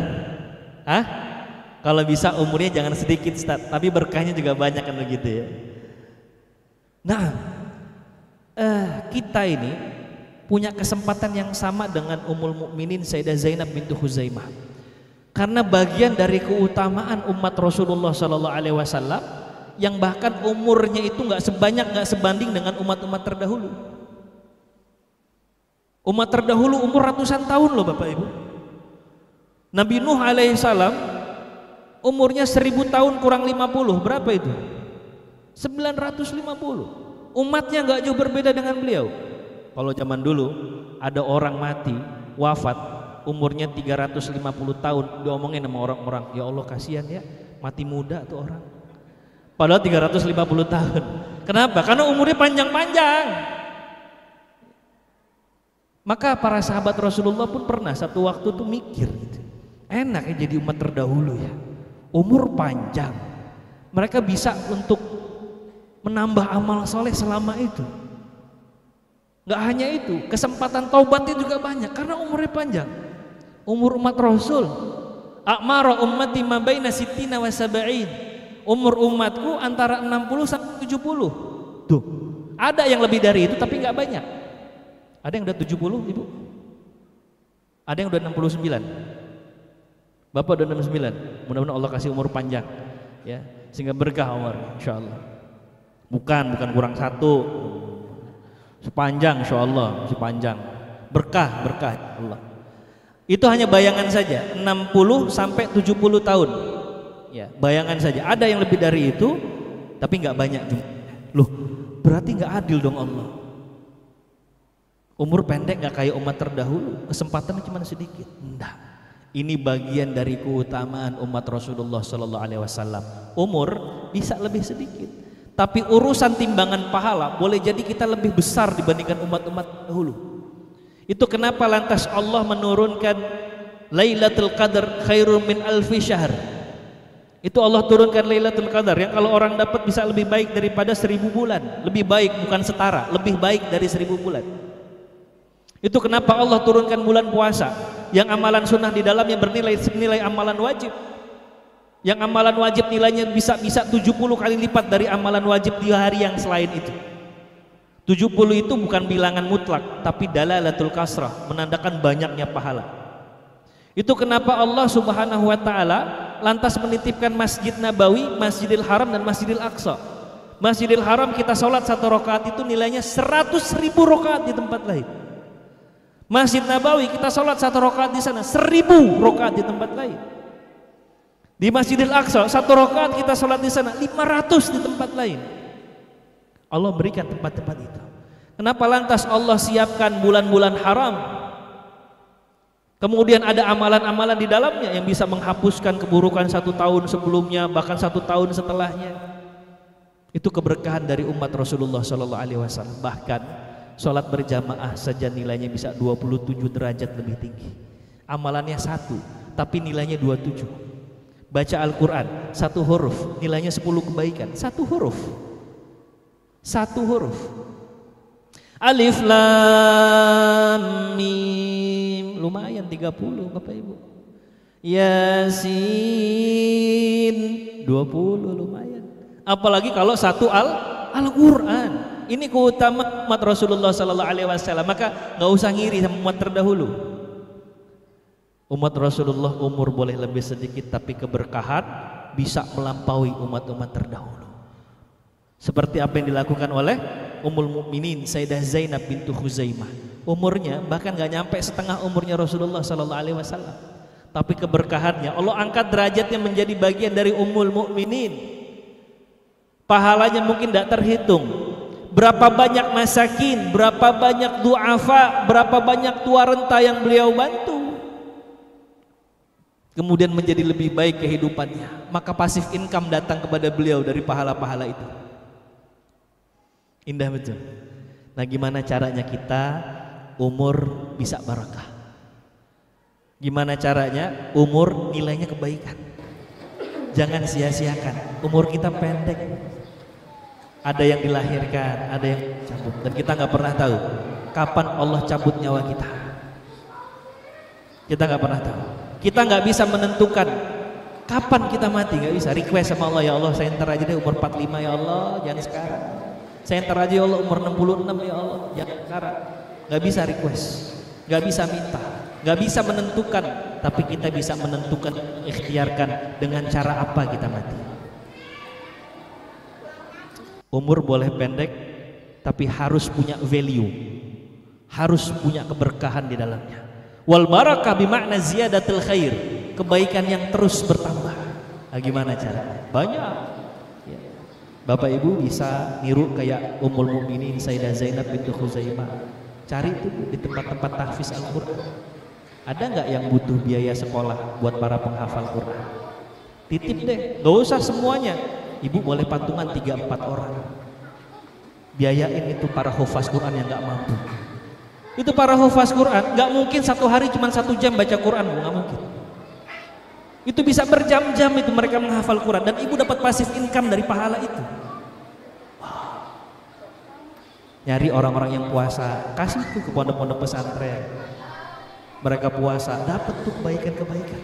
Kalau bisa umurnya jangan sedikit, Ustaz, tapi berkahnya juga banyak, kan begitu ya. Nah, kita ini punya kesempatan yang sama dengan Ummul Mukminin Sayyidah Zainab bintu Khuzaimah, karena bagian dari keutamaan umat Rasulullah Sallallahu Alaihi Wasallam yang bahkan umurnya itu nggak sebanding dengan umat-umat terdahulu. Umat terdahulu umur ratusan tahun loh Bapak Ibu. Nabi Nuh alaihissalam umurnya 1000 tahun kurang 50, berapa itu? 950. Umatnya nggak jauh berbeda dengan beliau. Kalau zaman dulu ada orang mati, wafat, umurnya 350 tahun, diomongin sama orang-orang, ya Allah kasihan ya, mati muda tuh orang. Padahal 350 tahun. Kenapa? Karena umurnya panjang-panjang. Maka para sahabat Rasulullah pun pernah satu waktu tuh mikir gitu. Enak ya jadi umat terdahulu ya. Umur panjang. Mereka bisa untuk menambah amal soleh selama itu. Gak hanya itu, kesempatan taubatnya juga banyak karena umurnya panjang. Umur umat Rasul, a'mara ummati ma baina sittina wa sab'in. Umur umatku antara 60 sampai 70. Tuh, ada yang lebih dari itu tapi nggak banyak. Ada yang udah 70, Ibu? Ada yang udah 69? Bapak udah 69. Mudah-mudahan Allah kasih umur panjang ya, sehingga berkah umur insyaallah. Bukan kurang satu. Sepanjang insyaallah, masih panjang. Berkah Allah. Itu hanya bayangan saja, 60 sampai 70 tahun. Ya, bayangan saja. Ada yang lebih dari itu, tapi nggak banyak jumlahnya. Loh, berarti nggak adil dong Allah. Umur pendek nggak kayak umat terdahulu, kesempatannya cuma sedikit. Enggak. Ini bagian dari keutamaan umat Rasulullah Sallallahu Alaihi Wasallam. Umur bisa lebih sedikit, tapi urusan timbangan pahala boleh jadi kita lebih besar dibandingkan umat-umat dahulu. Itu kenapa lantas Allah menurunkan Lailatul Qadar khairun min alfi syahr. Itu Allah turunkan Lailatul Qadar yang kalau orang dapat bisa lebih baik daripada 1000 bulan. Lebih baik, bukan setara, lebih baik dari 1000 bulan. Itu kenapa Allah turunkan bulan puasa yang amalan sunnah di dalamnya bernilai senilai amalan wajib. Yang amalan wajib nilainya bisa 70 kali lipat dari amalan wajib di hari yang selain itu. 70 itu bukan bilangan mutlak, tapi dalalatul kasrah, menandakan banyaknya pahala. Itu kenapa Allah Subhanahu wa taala lantas menitipkan Masjid Nabawi, Masjidil Haram dan Masjidil Aqsa. Masjidil Haram kita sholat 1 rakaat itu nilainya 100.000 rakaat di tempat lain. Masjid Nabawi kita sholat 1 rakaat di sana 1000 rakaat di tempat lain. Di Masjidil Aqsa 1 rakaat kita sholat di sana 500 di tempat lain. Allah berikan tempat-tempat itu. Kenapa lantas Allah siapkan bulan-bulan haram? Kemudian ada amalan-amalan di dalamnya yang bisa menghapuskan keburukan 1 tahun sebelumnya, bahkan 1 tahun setelahnya. Itu keberkahan dari umat Rasulullah Sallallahu Alaihi Wasallam. Bahkan sholat berjamaah saja nilainya bisa 27 derajat lebih tinggi. Amalannya 1, tapi nilainya 27. Baca Al-Quran 1 huruf nilainya 10 kebaikan. 1 huruf. 1 huruf. Alif Lam Mim, lumayan 30 Bapak Ibu. Yasin 20, lumayan. Apalagi kalau 1 Al-Quran. Ini keutamaan umat Rasulullah Sallallahu Alaihi Wasallam. Maka nggak usah ngiri sama umat terdahulu. Umat Rasulullah umur boleh lebih sedikit, tapi keberkahan bisa melampaui umat-umat terdahulu. Seperti apa yang dilakukan oleh Ummul Mukminin Sayyidah Zainab bintu Khuzaimah. Umurnya bahkan gak nyampe setengah umurnya Rasulullah Sallallahu Alaihi Wasallam, tapi keberkahannya Allah angkat derajatnya menjadi bagian dari Ummul Mukminin. Pahalanya mungkin tidak terhitung. Berapa banyak masakin, berapa banyak duafa, berapa banyak tua renta yang beliau bantu, kemudian menjadi lebih baik kehidupannya. Maka pasif income datang kepada beliau dari pahala-pahala itu. Indah betul. Nah, gimana caranya kita umur bisa barakah? Gimana caranya umur nilainya kebaikan? Jangan sia-siakan. Umur kita pendek. Ada yang dilahirkan, ada yang cabut, dan kita nggak pernah tahu kapan Allah cabut nyawa kita. Kita nggak pernah tahu. Kita nggak bisa menentukan kapan kita mati, nggak bisa. Request sama Allah, ya Allah saya ntar aja deh umur 45 ya Allah, jangan sekarang. Saya ntar aja ya Allah umur 66 ya Allah, jangan sekarang. Gak bisa request, gak bisa minta, gak bisa menentukan, tapi kita bisa menentukan, ikhtiarkan dengan cara apa kita mati. Umur boleh pendek, tapi harus punya value, harus punya keberkahan di dalamnya. Wal barakah bimakna ziyadatul khair, kebaikan yang terus bertambah. Nah, gimana caranya? Banyak. Bapak Ibu bisa niru kayak Ummul Mukminin Sayyidah Zainab bintu Khuzaimah. Cari itu di tempat-tempat tahfiz Al-Quran. Ada nggak yang butuh biaya sekolah buat para penghafal Quran? Titip deh, nggak usah semuanya. ibu boleh patungan 3-4 orang. Biayain itu para hufaz Quran yang nggak mampu. Itu para hufaz Quran nggak mungkin satu hari cuma 1 jam baca Quran, nggak mungkin. Itu bisa berjam-jam itu mereka menghafal Quran dan ibu dapat pasif income dari pahala itu. Nyari orang-orang yang puasa, kasih tuh ke pondok-pondok pesantren. Mereka puasa, dapat tuh kebaikan-kebaikan.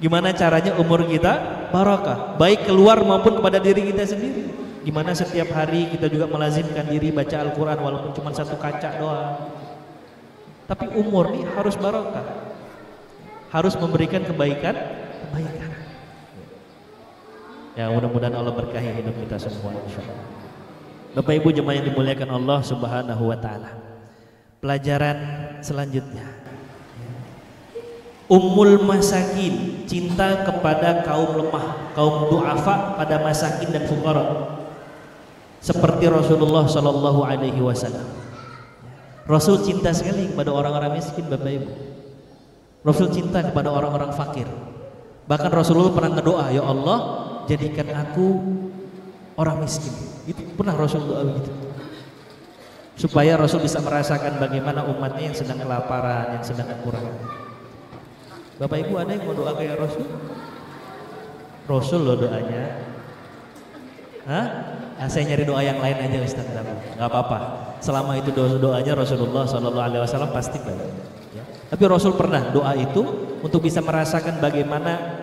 Gimana caranya umur kita barokah, baik keluar maupun kepada diri kita sendiri. Gimana setiap hari kita juga melazimkan diri baca Al-Quran walaupun cuma 1 kaca doang. Tapi umur nih harus barokah, harus memberikan kebaikan. Ya mudah-mudahan Allah berkahi hidup kita semua, insyaallah. Bapak Ibu jemaah yang dimuliakan Allah Subhanahu wa taala. Pelajaran selanjutnya. Ummul masakin, cinta kepada kaum lemah, kaum du'afa, pada masakin dan fuqara. Seperti Rasulullah sallallahu alaihi wasallam. Rasul cinta sekali kepada orang-orang miskin, Bapak Ibu. Rasul cinta kepada orang-orang fakir. Bahkan Rasulullah pernah berdoa, ya Allah, jadikan aku orang miskin. Itu pernah Rasul doa begitu. Supaya Rasul bisa merasakan bagaimana umatnya yang sedang kelaparan, yang sedang kekurangan. Bapak Ibu ada yang mau doa kayak Rasul? Rasul loh doanya. Hah? Saya nyari doa yang lain aja Ustaz. Gak apa-apa. Selama itu doanya Rasulullah SAW pasti baik. Ya. Tapi Rasul pernah doa itu untuk bisa merasakan bagaimana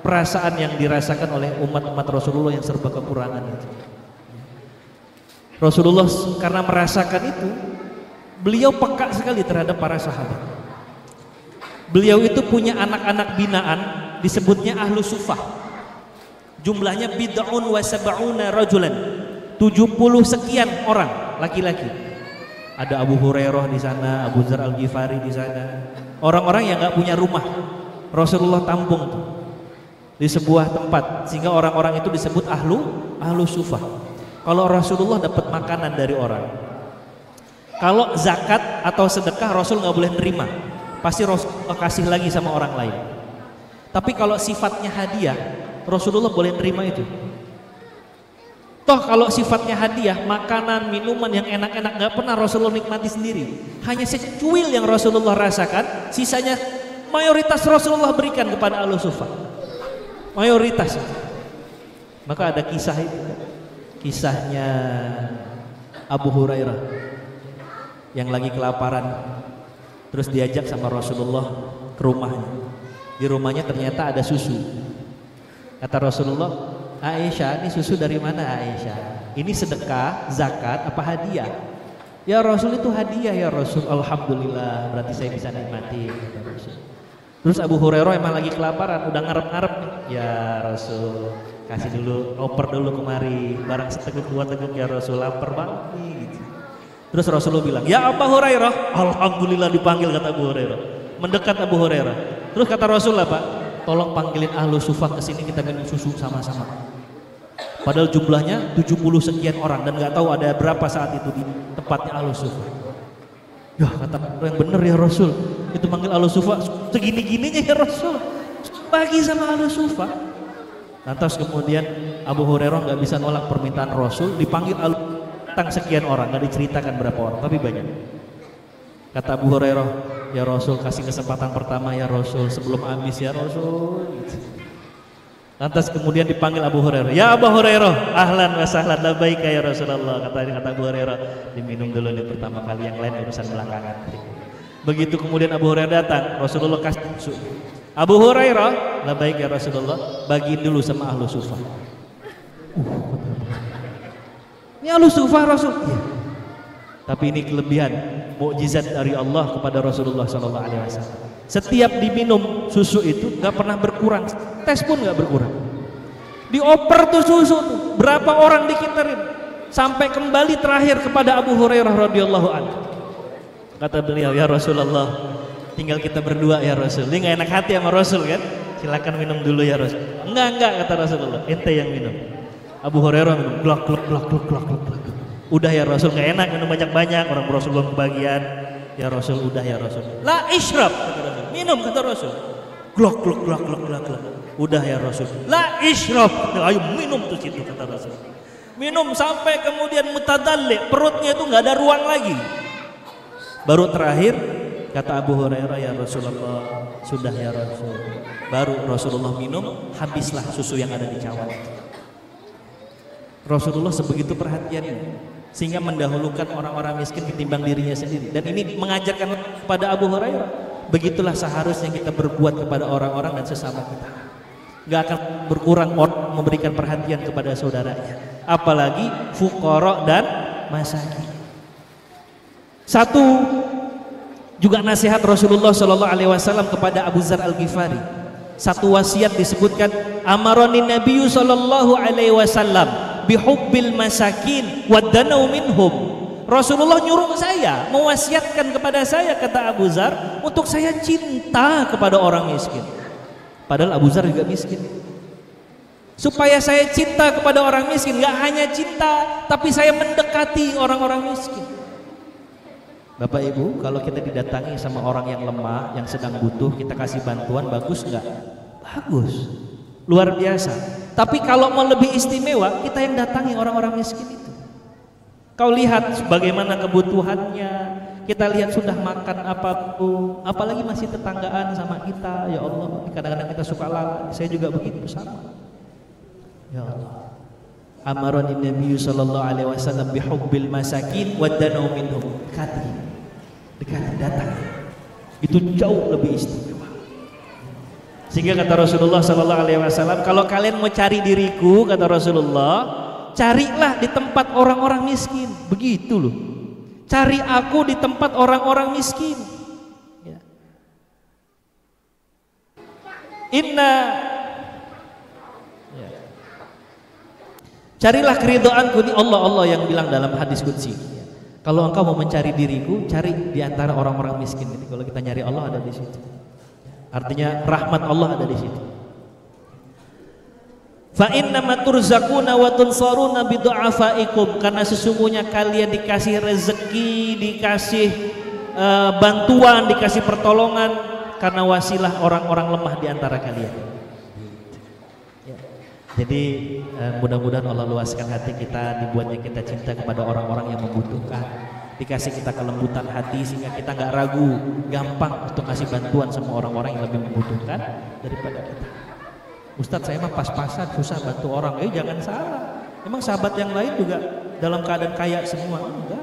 perasaan yang dirasakan oleh umat-umat Rasulullah yang serba kekurangan itu. Rasulullah karena merasakan itu, beliau peka sekali terhadap para sahabat. Beliau itu punya anak-anak binaan, disebutnya ahlu sufah. Jumlahnya bid'un wa sab'una rajulan, 70 sekian orang laki-laki. Ada Abu Hurairah di sana, Abu Dzar Al-Ghifari di sana. Orang-orang yang nggak punya rumah, Rasulullah tampung tuh di sebuah tempat, sehingga orang-orang itu disebut ahlu sufah. Kalau Rasulullah dapat makanan dari orang, kalau zakat atau sedekah Rasul nggak boleh nerima, pasti Rasulullah kasih lagi sama orang lain. Tapi kalau sifatnya hadiah, Rasulullah boleh nerima itu. Toh kalau sifatnya hadiah, makanan, minuman yang enak-enak nggak pernah Rasulullah nikmati sendiri. Hanya secuil yang Rasulullah rasakan, sisanya mayoritas Rasulullah berikan kepada ahlu sufah. Mayoritas. Maka ada kisah itu, kisahnya Abu Hurairah yang lagi kelaparan, terus diajak sama Rasulullah ke rumahnya. Di rumahnya ternyata ada susu. Kata Rasulullah, Aisyah, ini susu dari mana Aisyah? Ini sedekah, zakat, apa hadiah? Ya Rasul, itu hadiah ya Rasul. Alhamdulillah, berarti saya bisa nikmati. Terus Abu Hurairah emang lagi kelaparan, udah ngarep-ngarep nih. Ya Rasul, kasih dulu, oper dulu kemari, barang seteguk 2 teguk ya Rasul, lapar banget nih gitu. Terus Rasulullah bilang, ya Abu Hurairah. Alhamdulillah dipanggil, kata Abu Hurairah. Mendekat Abu Hurairah. Terus kata Rasulullah, Pak, tolong panggilin ahlu sufah ke sini, kita minum susu sama-sama. Padahal jumlahnya 70 sekian orang dan nggak tahu ada berapa saat itu di tempatnya ahlu sufah. Ya kata yang bener ya Rasul, itu manggil ahlu sufah segini-gininya ya Rasul, bagi sama ahlu sufah. Lantas kemudian Abu Hurairah nggak bisa nolak permintaan Rasul, dipanggil ahlu tang sekian orang, nggak diceritakan berapa orang, tapi banyak. Kata Abu Hurairah, ya Rasul, kasih kesempatan pertama ya Rasul, sebelum habis ya Rasul. Lantas kemudian dipanggil Abu Hurairah, ya Abu Hurairah, ahlan wa sahlan labbaika ya Rasulullah. Kata Abu Hurairah, diminum dulu nih pertama kali, yang lain urusan belakangan. Begitu kemudian Abu Hurairah datang, Rasulullah kasih susu. Abu Hurairah, labbaik ya Rasulullah, bagiin dulu sama ahlu sufah. Ini ahlu sufah Rasul. Ya. Tapi ini kelebihan, mukjizat dari Allah kepada Rasulullah SAW. Setiap diminum susu itu nggak pernah berkurang, tes pun nggak berkurang. Dioper tuh susu tuh, berapa orang dikiterin, sampai kembali terakhir kepada Abu Hurairah radhiyallahu anhu. Kata beliau, ya Rasulullah, tinggal kita berdua ya Rasul. Dia nggak enak hati sama Rasul kan? Silakan minum dulu ya Rasul. Enggak kata Rasulullah, ente yang minum. Abu Hurairah minum, glok. Udah ya Rasul, nggak enak minum banyak-banyak, orang Rasul belum kebagian. Ya Rasul, udah ya Rasul. La ishrab, kata Rasul. Minum, kata Rasul. glok glok glok glok glok glok. Udah ya Rasul, la isyraf, ayo minum tuh situ, kata Rasul. Minum sampai kemudian mutadalli, perutnya itu nggak ada ruang lagi. Baru terakhir kata Abu Hurairah, ya Rasulullah, sudah ya Rasul. Baru Rasulullah minum, habislah susu yang ada di cawan. Rasulullah sebegitu perhatiannya, sehingga mendahulukan orang-orang miskin ketimbang dirinya sendiri. Dan ini mengajarkan kepada Abu Hurairah, begitulah seharusnya kita berbuat kepada orang-orang dan sesama kita. Gak akan berkurang orang memberikan perhatian kepada saudaranya, apalagi fuqara dan masakin. Satu juga nasihat Rasulullah SAW kepada Abu Dzar Al-Ghifari. Satu wasiat disebutkan, amarani Nabiyyu SAW bihubbil masakin wadanau minhum. Rasulullah nyuruh saya, mewasiatkan kepada saya, kata Abu Dzar, untuk saya cinta kepada orang miskin. Padahal Abu Dzar juga miskin. Supaya saya cinta kepada orang miskin, gak hanya cinta, tapi saya mendekati orang-orang miskin. Bapak Ibu, kalau kita didatangi sama orang yang lemah, yang sedang butuh, kita kasih bantuan, bagus nggak? Bagus, luar biasa. Tapi kalau mau lebih istimewa, kita yang datangi orang-orang miskin itu. Kau lihat bagaimana kebutuhannya, kita lihat sudah makan apapun, apalagi masih tetanggaan sama kita. Ya Allah, kadang-kadang kita suka lalai, saya juga begitu sama. Ya Allah, amarani Nabi sallallahu alaihi wasallam bihubbil masakin wadanau minhum. Dekati, datang, itu jauh lebih istimewa. Sehingga kata Rasulullah sallallahu alaihi wasallam, kalau kalian mau cari diriku, kata Rasulullah, carilah di tempat orang-orang miskin. Begitu loh, cari aku di tempat orang-orang miskin. Ya. Carilah keridhaanku, ini Allah yang bilang dalam hadis qudsi. Kalau engkau mau mencari diriku, cari di antara orang-orang miskin. Jadi kalau kita nyari Allah, ada di situ. Artinya rahmat Allah ada di situ. Fa innama turzaquna wa tunsaruna bi du'afaikum, karena sesungguhnya kalian dikasih rezeki, dikasih bantuan, dikasih pertolongan karena wasilah orang-orang lemah di antara kalian. Jadi mudah-mudahan Allah luaskan hati kita, dibuatnya kita cinta kepada orang-orang yang membutuhkan, dikasih kita kelembutan hati sehingga kita nggak ragu, gampang untuk kasih bantuan sama orang-orang yang lebih membutuhkan daripada kita. Ustadz, saya mah pas-pasan, susah bantu orang. Jangan salah, emang sahabat yang lain juga dalam keadaan kaya semua? Enggak.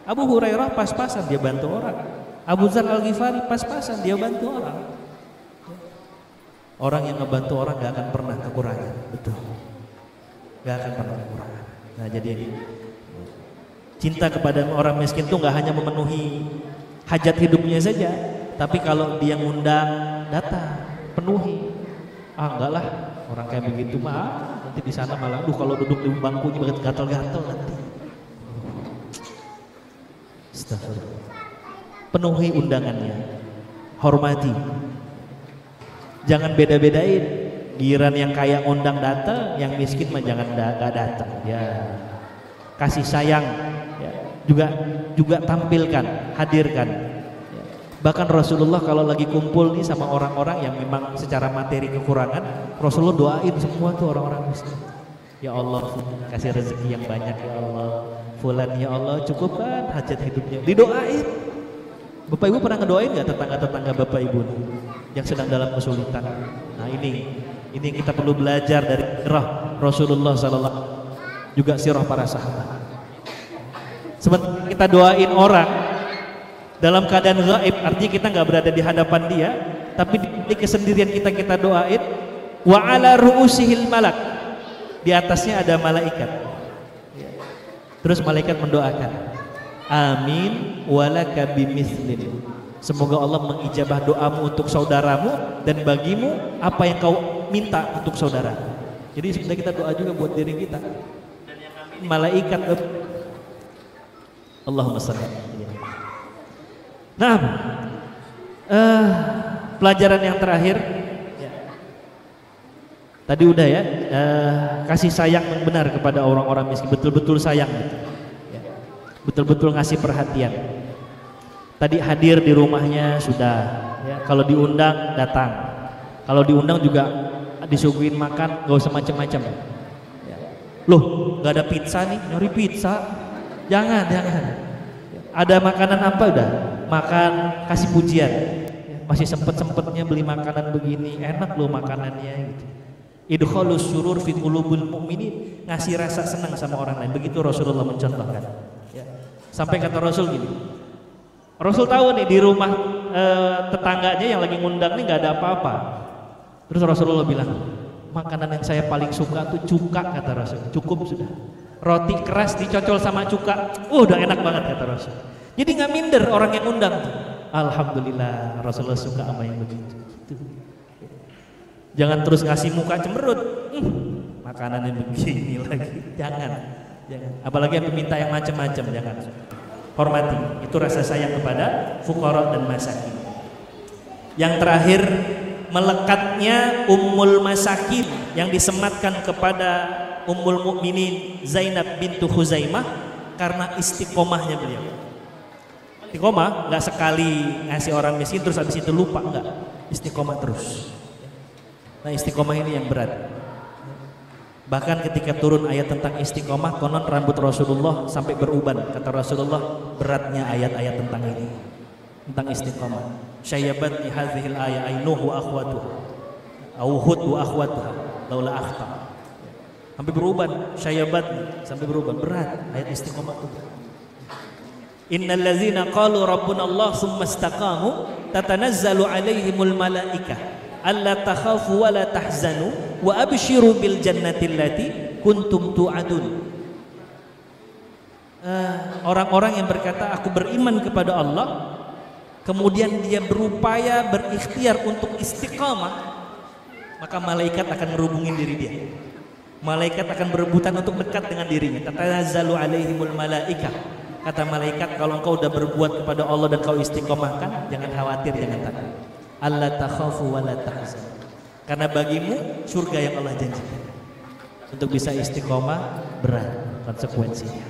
Abu Hurairah pas-pasan dia bantu orang, Abu Dzar Al-Ghifari pas-pasan dia bantu orang. Orang yang ngebantu orang gak akan pernah kekurangan, betul, gak akan pernah kekurangan. Nah, jadi cinta kepada orang miskin itu gak hanya memenuhi hajat hidupnya saja, tapi kalau dia ngundang, datang, penuhi. Enggak lah, orang kayak begitu mah nanti di sana malah, kalau duduk di bangkunya gatal-gatal nanti. Astagfirullah. Penuhi undangannya, hormati. Jangan beda-bedain, giliran yang kaya ngundang datang, yang miskin mah jangan gak datang. Ya, kasih sayang, ya. juga tampilkan, hadirkan. Ya. Bahkan Rasulullah kalau lagi kumpul nih sama orang-orang yang memang secara materi kekurangan, Rasulullah doain semua tuh orang-orang miskin. Ya Allah, kasih rezeki yang banyak ya Allah. Fulan ya Allah, cukupkan hajat hidupnya. Didoain. Bapak Ibu pernah ngedoain nggak tetangga-tetangga Bapak Ibu yang sedang dalam kesulitan? Nah, ini kita perlu belajar dari sirah Rasulullah sallallahu, juga sirah para sahabat. Sebenarnya kita doain orang dalam keadaan gaib, artinya kita nggak berada di hadapan dia, tapi di kesendirian kita doain. Wa ala ru'usihil malak, di atasnya ada malaikat. Terus malaikat mendoakan, amin walaka bimithlin. Semoga Allah mengijabah doamu untuk saudaramu dan bagimu apa yang kau minta untuk saudara. Jadi sebenarnya kita doa juga buat diri kita. Malaikat Allahumma shalli. Nah, pelajaran yang terakhir ya. Tadi udah ya, kasih sayang yang benar kepada orang-orang miskin, betul-betul sayang gitu. Betul-betul ngasih perhatian. Tadi hadir di rumahnya sudah, ya. Kalau diundang datang, Kalau diundang juga disuguhin makan, gak usah macam-macam. Ya. Loh, gak ada pizza nih, nyari pizza? Jangan. Ada makanan apa udah? Makan, kasih pujian. Masih sempet-sempetnya beli makanan begini, enak loh makanannya gitu. Idkhalus surur fi qulubul mu'minin, ngasih rasa senang sama orang lain. Begitu Rasulullah mencontohkan. Ya. Sampai kata Rasul gini. Rasul tahu nih di rumah tetangganya yang lagi ngundang nih nggak ada apa-apa. Terus Rasulullah bilang, makanan yang saya paling suka tuh cuka, kata Rasul. Cukup sudah. Roti keras dicocol sama cuka, udah enak banget, kata Rasul. Jadi nggak minder orang yang undang. Alhamdulillah Rasulullah suka sama yang begitu. Jangan terus ngasih muka cemberut. Makanan yang begini lagi. Jangan. Apalagi yang minta yang macam-macam, jangan. Hormati. Itu rasa sayang kepada fuqara dan masakin. Yang terakhir, melekatnya Ummul Masakin yang disematkan kepada Ummul Mukminin Zainab bintu Khuzaimah karena istiqomahnya beliau. Istiqomah nggak sekali ngasih orang miskin terus habis itu lupa, enggak. Istiqomah terus. Nah, istiqomah ini yang berat. Bahkan ketika turun ayat tentang istiqomah, konon rambut Rasulullah sampai beruban. Kata Rasulullah, beratnya ayat-ayat tentang ini, tentang istiqomah. Syayyabat hadhil ayat ainuh wa akhwatuha au hud wa akhwatuha laula akhta. Sampai beruban, syayyabat sampai beruban, berat ayat istiqomah itu. Innal ladzina qalu rabbuna Allah tsumma istaqamu tatanazzalu alaihimul malaikah alla takhafu wa la tahzanu wa abshiru bil jannati allati kuntum tu'adun. Orang-orang yang berkata aku beriman kepada Allah, kemudian dia berupaya berikhtiar untuk istiqamah, maka malaikat akan merubungin diri dia. Malaikat akan berebutan untuk dekat dengan dirinya. Tatanazzalu alaihimul malaikah. Kata malaikat, kalau engkau udah berbuat kepada Allah dan kau istiqomahkan, jangan khawatir, jangan takut. Allah takhafu wa la tahzan. Karena bagimu surga yang Allah janjikan. Untuk bisa istiqomah berat konsekuensinya.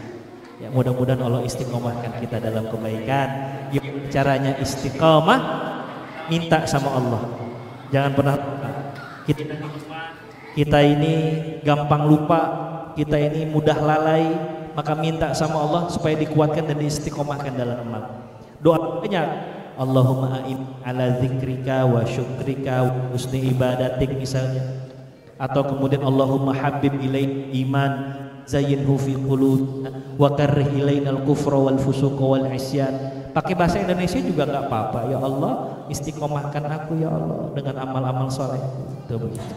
Ya, mudah-mudahan Allah istiqomahkan kita dalam kebaikan. Caranya istiqomah, minta sama Allah. Jangan pernah kita ini gampang lupa, kita ini mudah lalai, maka minta sama Allah supaya dikuatkan dan diistiqomahkan dalam amal. Doa banyak. Allahumma a'in ala zikrika wa syukrika wa husni ibadatik misalnya, atau kemudian Allahumma habib ilain iman zayyinhu fi qulubina wa karrih ilainal kufra wal fusuqa wal isyan. Pakai bahasa Indonesia juga enggak apa-apa. Ya Allah, istiqomahkan aku ya Allah dengan amal-amal soleh. Itu begitu.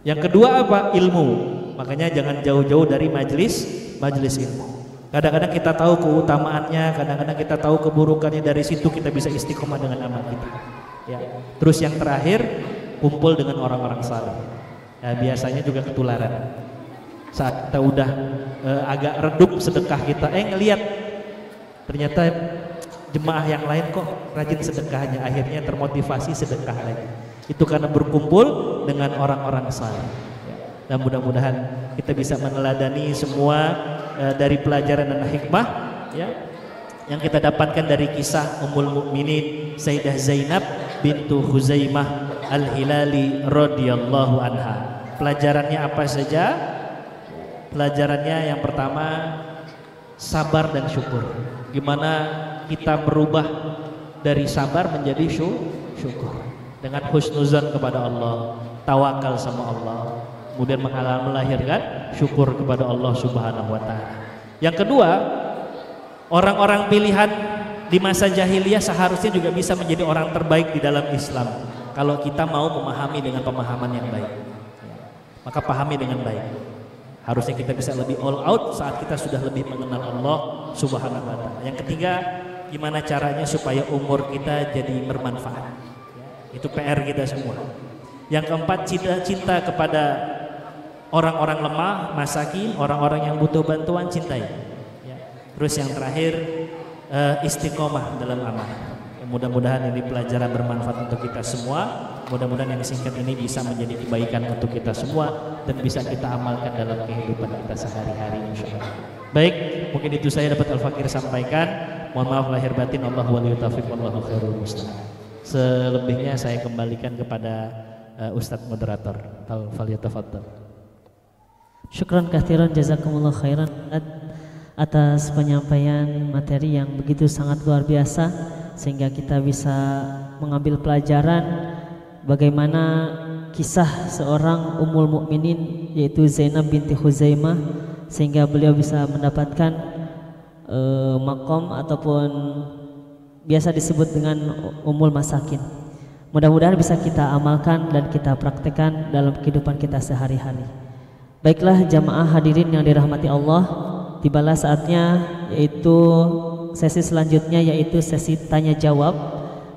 Yang kedua apa? Ilmu. Makanya jangan jauh-jauh dari majelis ilmu. Kadang-kadang kita tahu keutamaannya, kadang-kadang kita tahu keburukannya, dari situ kita bisa istiqomah dengan amal kita. Ya. Terus yang terakhir, kumpul dengan orang-orang saleh. Ya, biasanya juga ketularan. Saat kita udah agak redup sedekah kita, ngelihat ternyata jemaah yang lain kok rajin sedekahnya, akhirnya termotivasi sedekah lagi. Itu karena berkumpul dengan orang-orang saleh. Ya. Dan mudah-mudahan kita bisa meneladani semua dari pelajaran dan hikmah ya yang kita dapatkan dari kisah Ummul Mukminin Sayyidah Zainab bintu Khuzaimah Al-Hilali radhiyallahu anha. Pelajarannya apa saja? Pelajarannya yang pertama, sabar dan syukur. Gimana kita berubah dari sabar menjadi syukur dengan husnuzan kepada Allah, tawakal sama Allah, kemudian melahirkan syukur kepada Allah Subhanahu wa taala. Yang kedua, orang-orang pilihan di masa jahiliyah seharusnya juga bisa menjadi orang terbaik di dalam Islam kalau kita mau memahami dengan pemahaman yang baik. Maka pahami dengan baik. Harusnya kita bisa lebih all out saat kita sudah lebih mengenal Allah Subhanahu wa taala. Yang ketiga, gimana caranya supaya umur kita jadi bermanfaat. Itu PR kita semua. Yang keempat, cinta kepada orang-orang lemah, masakin, orang-orang yang butuh bantuan, cintai. Ya. Terus yang terakhir, istiqomah dalam amal. Ya, mudah-mudahan ini pelajaran bermanfaat untuk kita semua. Mudah-mudahan yang singkat ini bisa menjadi kebaikan untuk kita semua dan bisa kita amalkan dalam kehidupan kita sehari-hari insyaallah. Baik, mungkin itu saya dapat Al-Fakir sampaikan. Mohon maaf lahir batin. Allahu waliyut taufiq wallahu khairul musta'an. Selebihnya saya kembalikan kepada Ustadz moderator. Falyatafaddal. Syukran katsiran jazakumullah khairan atas penyampaian materi yang begitu sangat luar biasa, sehingga kita bisa mengambil pelajaran bagaimana kisah seorang Ummul Mukminin yaitu Zainab binti Khuzaimah, sehingga beliau bisa mendapatkan makom ataupun biasa disebut dengan Ummul Masakin. Mudah-mudahan bisa kita amalkan dan kita praktekkan dalam kehidupan kita sehari-hari. Baiklah jamaah hadirin yang dirahmati Allah, tibalah saatnya yaitu sesi selanjutnya, yaitu sesi tanya jawab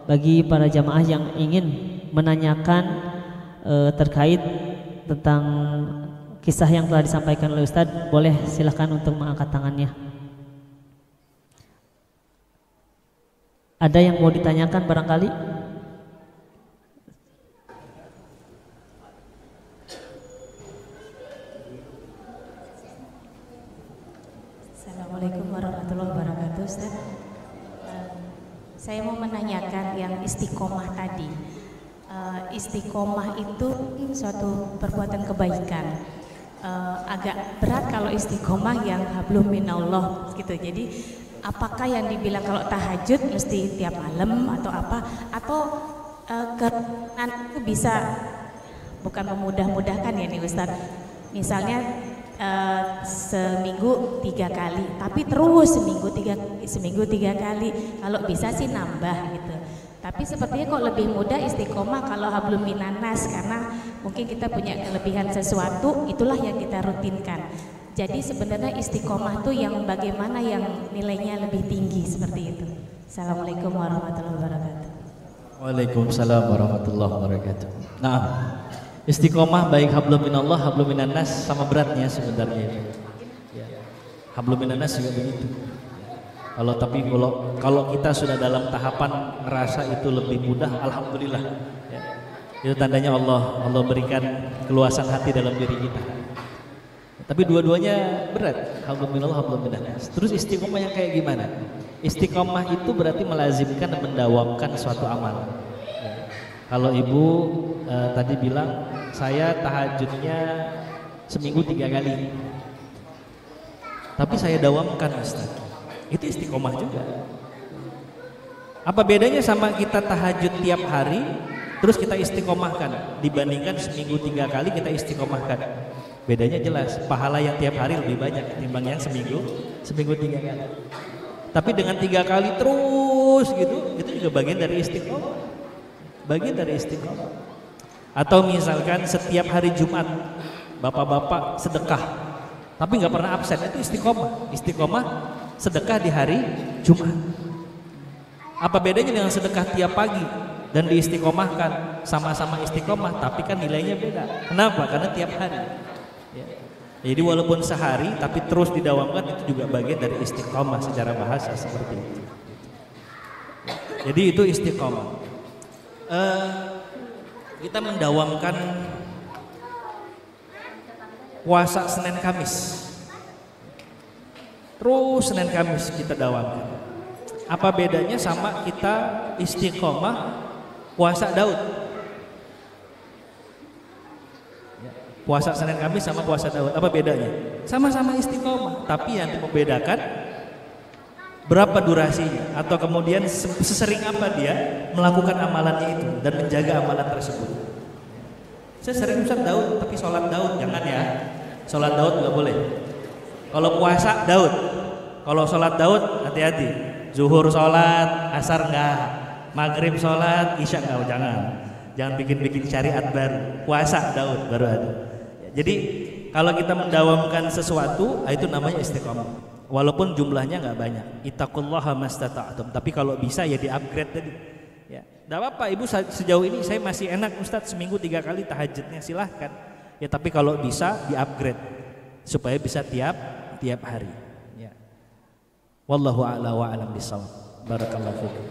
bagi para jamaah yang ingin menanyakan terkait tentang kisah yang telah disampaikan oleh Ustadz. Boleh silahkan untuk mengangkat tangannya. Ada yang mau ditanyakan barangkali? Assalamualaikum warahmatullahi wabarakatuh, Ustaz. Saya mau menanyakan yang istiqomah tadi. Istiqomah itu suatu perbuatan kebaikan. Agak berat kalau istiqomah yang hablum minallah gitu. Jadi apakah yang dibilang kalau tahajud mesti tiap malam atau apa? Atau keinginan itu bisa, bukan memudah-mudahkan ya nih Ustaz. Misalnya seminggu 3 kali, tapi terus seminggu tiga kali. Kalau bisa sih nambah gitu. Tapi sepertinya kok lebih mudah istiqomah kalau hablum minanas, karena mungkin kita punya kelebihan sesuatu, itulah yang kita rutinkan. Jadi sebenarnya istiqomah tuh yang bagaimana yang nilainya lebih tinggi seperti itu. Assalamualaikum warahmatullahi wabarakatuh. Waalaikumsalam warahmatullahi wabarakatuh. Nah, istiqomah baik hablum minallah, hablum minannas sama beratnya sebenarnya. Ya. Hablum minannas juga begitu. Kalau kita sudah dalam tahapan ngerasa itu lebih mudah, alhamdulillah. Ya. Itu tandanya Allah berikan keluasan hati dalam diri kita. Tapi dua-duanya berat, hablum minallah, hablum minannas. Terus istiqomah yang kayak gimana? Istiqomah itu berarti melazimkan dan mendawamkan suatu amal. Ya. Kalau ibu tadi bilang saya tahajudnya seminggu 3 kali, tapi saya dawamkan Ustaz, itu istiqomah juga. Apa bedanya sama kita tahajud tiap hari terus kita istiqomahkan dibandingkan seminggu 3 kali kita istiqomahkan? Bedanya jelas, pahala yang tiap hari lebih banyak ketimbang yang seminggu 3 kali. Tapi dengan 3 kali terus gitu, itu juga bagian dari istiqomah. Bagian dari istiqomah. Atau misalkan setiap hari Jumat bapak-bapak sedekah, tapi nggak pernah absen, itu istiqomah. Istiqomah sedekah di hari Jumat. Apa bedanya dengan sedekah tiap pagi dan diistiqomahkan? Sama-sama istiqomah, tapi kan nilainya beda. Kenapa? Karena tiap hari. Ya. Jadi walaupun sehari, tapi terus didawamkan, itu juga bagian dari istiqomah secara bahasa seperti itu. Jadi itu istiqomah. Kita mendawamkan puasa Senin Kamis. Terus Senin Kamis kita dawamkan. Apa bedanya sama kita istiqomah puasa Daud? Puasa Senin Kamis sama puasa Daud, apa bedanya? Sama-sama istiqomah, tapi yang membedakan berapa durasinya, atau kemudian sesering apa dia melakukan amalannya itu dan menjaga amalan tersebut. Saya sering Ustaz Daud, tapi sholat Daud jangan ya. Sholat Daud nggak boleh. Kalau puasa Daud, kalau sholat Daud hati-hati. Zuhur sholat, asar enggak, maghrib sholat, isya enggak, jangan bikin syariat baru. Puasa Daud baru ada. Jadi kalau kita mendawamkan sesuatu, itu namanya istiqomah. Walaupun jumlahnya nggak banyak. Ittaqullaha mastata'tum. Tapi kalau bisa ya di-upgrade tadi. Ya, enggak apa-apa Ibu, sejauh ini saya masih enak Ustadz seminggu 3 kali tahajudnya, silahkan. Ya tapi kalau bisa di-upgrade supaya bisa tiap hari. Ya. Wallahu a'la wa a'lam bishawab. Barakallahu fikum.